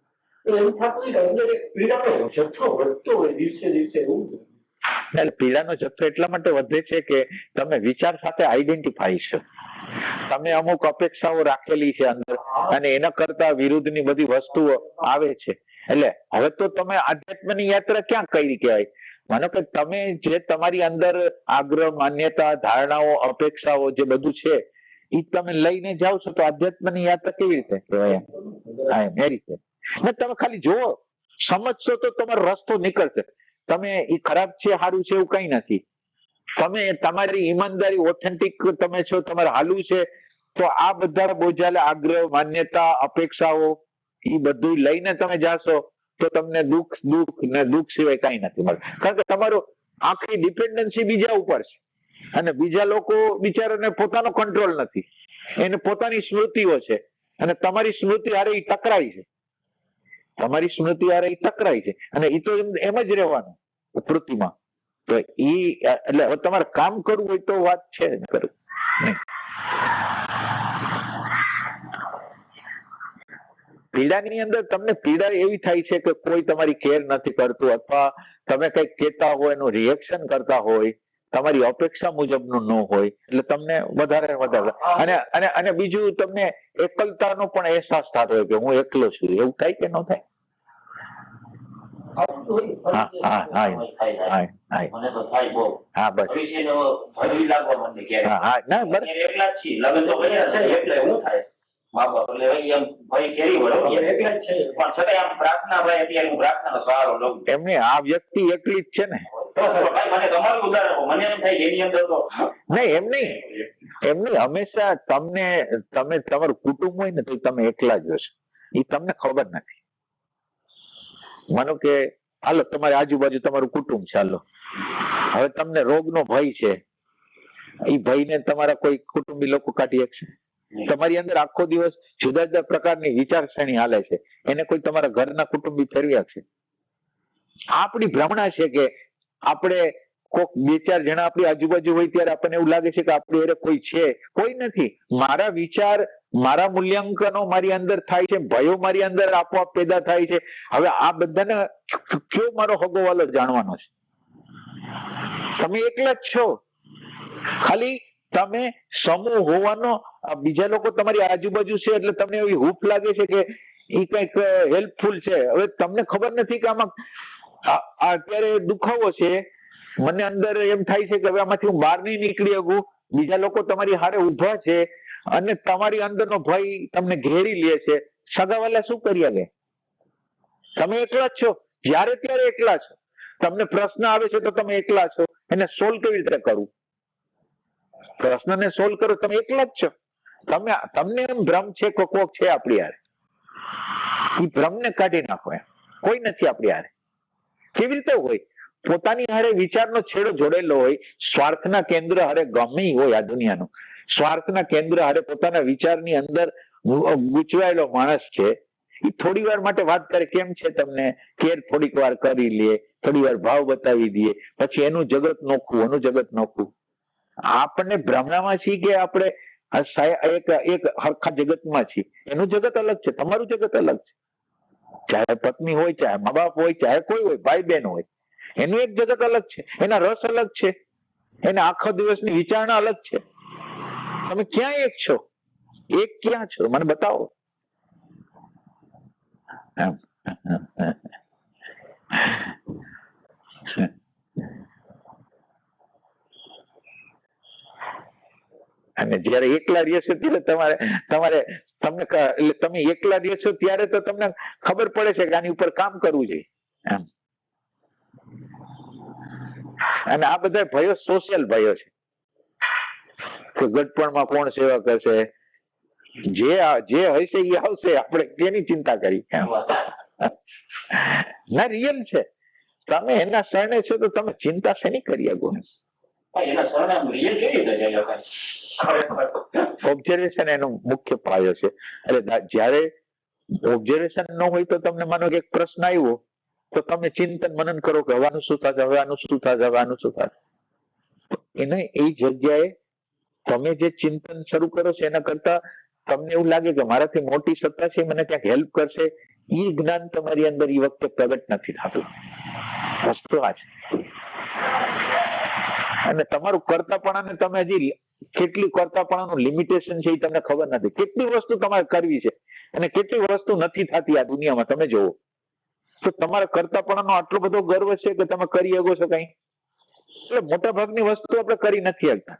તો એવું થતું હોય કે અંદર એક પીડાનો જથ્થો વધતો હોય દિવસે દિવસે. એવું પીડાનો જથ્થો એટલા માટે વધે છે કે તમે વિચાર સાથે આઈડેન્ટિફાઈ છો. તમે અમુક અપેક્ષાઓ રાખેલી છે અંદર અને એના કરતા વિરુદ્ધની બધી વસ્તુઓ આવે છે. એટલે હવે તો તમે આધ્યાત્મની યાત્રા ક્યાં કરી કહેવાય? માનો કે તમે જે તમારી અંદર આગ્રહ, માન્યતા, ધારણાઓ, અપેક્ષાઓ જે બધું છે એ તમે લઈને જાઓ છો તો આધ્યાત્મની યાત્રા કેવી રીતે કહેવાય? હા, એ રીતે ને તમે ખાલી જુઓ, સમજશો તો તમારો રસ્તો નીકળશે. તમે એ ખરાબ છે, સારું છે એવું કઈ નથી. તમે તમારી ઈમાનદારી, ઓથેન્ટિક તમે છો, તમારે હાલવું છે તો આ બધા બોજાલે આગ્રહ, માન્યતા, અપેક્ષાઓ એ બધું લઈને તમે જાશો તો તમને દુઃખ ને દુઃખ સિવાય કઈ નથી મળે. કારણ કે તમારું આખી ડિપેન્ડન્સી બીજા ઉપર છે અને બીજા લોકો બિચારાને પોતાનો કંટ્રોલ નથી, એને પોતાની સ્મૃતિઓ છે અને તમારી સ્મૃતિ હારે એ ટકરાય છે. તમારી સ્મૃતિ હારે એ ટકરાય છે અને એ તો એમ જ રહેવાનું પૃથ્વીમાં. તો ઈ એટલે હવે તમારે કામ કરવું હોય તો વાત છે નહીં. પીડાની અંદર તમને પીડા એવી થાય છે કે કોઈ તમારી કેર નથી કરતું અથવા તમે કઈક કહેતા હોય એનું રિએક્શન કરતા હોય, તમારી અપેક્ષા મુજબનું ન હોય એટલે તમને વધારે વધારે અને અને અને બીજું તમને એકલતાનો પણ અહેસાસ થતો હોય કે હું એકલો છું. એવું થાય કે ન થાય? હા હા હા હા હા મને તો થાય બહુ. હા બસ ભવિષ્યનો ભય લાગવા માંડે ક્યારેક. હા હા ના બસ એકલા જ છીએ, લગ્ન તો કર્યા છે એટલે હું થાય મા બાપ એટલે એમ ભય કેરી વળો એકલા જ છે પણ છતાં આમ પ્રાર્થના ભાઈ અત્યારે હું પ્રાર્થનાનો સહારો લઉં. એમને આ વ્યક્તિ એકલી જ છે ને. ભાઈ મને તમારું ઉદાહરણ મને એમ થાય એની અંદર તો નહીં એમ નહીં હંમેશા તમે તમારું કુટુંબ હોય ને તો તમે એકલા જ હશો, એ તમને ખબર નથી. માનો કે હાલો તમારી આજુબાજુ તમારું કુટુંબ છે, હાલો હવે તમને રોગનો ભય છે, એ ભયને તમારા કોઈ કુટુંબી લોકો કાઢી શકશે? તમારી અંદર આખો દિવસ જુદા જુદા પ્રકારની વિચારસરણી હાલે છે, એને કોઈ તમારા ઘરના કુટુંબી ફેરવી શકશે? આપણી ભ્રમણા છે કે આપણે કોક બે ચાર જણા આપણી આજુબાજુ હોય ત્યારે આપણને એવું લાગે છે કે આપણી અરે કોઈ છે, કોઈ નથી. મારા વિચાર, મારા મૂલ્યાંકનો મારી અંદર થાય છે, ભયો મારી અંદર આપોઆપ પેદા થાય છે. હવે આ બધાને કયો મારો હગોવાલો જાણવાનો છે? તમે એકલા જ છો, ખાલી તમે સમૂહ હોવાનો બીજા લોકો તમારી આજુબાજુ છે એટલે તમને એવી હૂફ લાગે છે કે એ કઈક હેલ્પફુલ છે. હવે તમને ખબર નથી કે આમાં અત્યારે દુખાવો છે, મને અંદર એમ થાય છે કે હવે આમાંથી હું બહાર નહીં નીકળી શકું. બીજા લોકો તમારી હારે ઉભા છે અને તમારી અંદરનો ભય તમને ઘેરી લે છે. સગાવાલા શું કરી શકે? તમે એકલા જ છો, જ્યારે ત્યારે એકલા છો. તમને પ્રશ્ન આવે છે તો તમે એકલા છો, એને સોલ્વ કેવી રીતે કરવું? પ્રશ્નને સોલ્વ કરો, તમે એકલા જ છો. તમને એમ ભ્રમ છે કે કોક છે આપણી હારે, એ ભ્રમને કાઢી નાખો. એમ કોઈ નથી આપણી હારે. કેવી રીતે હોય? પોતાની હારે વિચારનો છેડો જોડેલો હોય, સ્વાર્થના કેન્દ્ર હારે ગમે હોય આ દુનિયાનું, સ્વાર્થના કેન્દ્ર હારે પોતાના વિચારની અંદર ગૂંચવાયેલો માણસ છે. એ થોડી વાર માટે વાત કરે કેમ છે તમને, કેર થોડીક વાર કરી લે, થોડી વાર ભાવ બતાવી દે, પછી એનું જગત નોખું, એનું જગત નોખું. આપણને ભ્રમણામાં છીએ કે આપણે એક હરખા જગતમાં છીએ. એનું જગત અલગ છે, તમારું જગત અલગ છે. ચાહે પત્ની હોય, ચાહે મા બાપ હોય, ચાહે કોઈ હોય, ભાઈ બહેન હોય, એનું એક જગત અલગ છે, એના રસ અલગ છે, એના આખો દિવસની વિચારણા અલગ છે. તમે ક્યાં એક છો? એક ક્યાં છો? મને બતાવો. અને જયારે એકલા રહેશો ત્યારે તમે એકલા રહેશો ત્યારે તો તમને ખબર પડે છે કે આની ઉપર કામ કરવું જોઈએ એમ. અને આ બધા ભયો સોશિયલ ભયો છે કે ગઢપણમાં કોણ સેવા કરશે, જે હશે એ આવશે, આપણે તેની ચિંતા કરી. ના, રિયલ છે. તમે એના શરણે છો તો તમે ચિંતા શેની કરી શકો? ઓબ્ઝર્વેશન એનો મુખ્ય પાયો છે. એટલે જયારે ઓબ્ઝર્વેશન ન હોય તો તમને માનો કે એક પ્રશ્ન આવ્યો તો તમે ચિંતન મનન કરો કે હવાનું શું થશે, હવાનું શું થશે, હવાનું શું થશે. એને એ જગ્યાએ તમે જે ચિંતન શરૂ કરો છો એના કરતા તમને એવું લાગે કે મારાથી મોટી સત્તા છે, મને ક્યાંક હેલ્પ કરશે, એ જ્ઞાન તમારી અંદર એ વખતે પ્રગટ નથી થતું. વસ્તુ આ છે. અને તમારું કરતાપણાને તમે હજી કેટલી કરતાપણાનું લિમિટેશન છે એ તમને ખબર નથી. કેટલી વસ્તુ તમારે કરવી છે અને કેટલી વસ્તુ નથી થતી આ દુનિયામાં તમે જોવો. તો તમારા કરતાપણાનો આટલો બધો ગર્વ છે કે તમે કરી શકો છો કઈ? એટલે મોટા ભાગની વસ્તુ આપણે કરી નથી શકતા.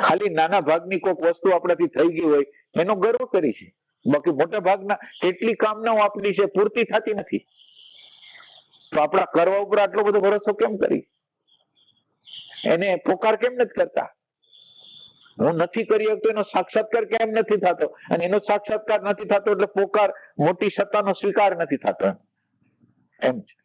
ખાલી નાના ભાગની કોઈક વસ્તુ આપણાથી થઈ ગઈ હોય એનો ગર્વ કરી છે. બાકી મોટા ભાગના કેટલી કામનાઓ આપણી છે પૂરતી થતી નથી. તો આપણા કરવા ઉપર આટલો બધો ભરોસો કેમ કરી? એને પોકાર કેમ નથી કરતા? હું નથી કરી શકતો એનો સાક્ષાત્કાર કેમ નથી થતો? અને એનો સાક્ષાત્કાર નથી થતો એટલે પોકાર મોટી સત્તાનો સ્વીકાર નથી થતો એમ છે.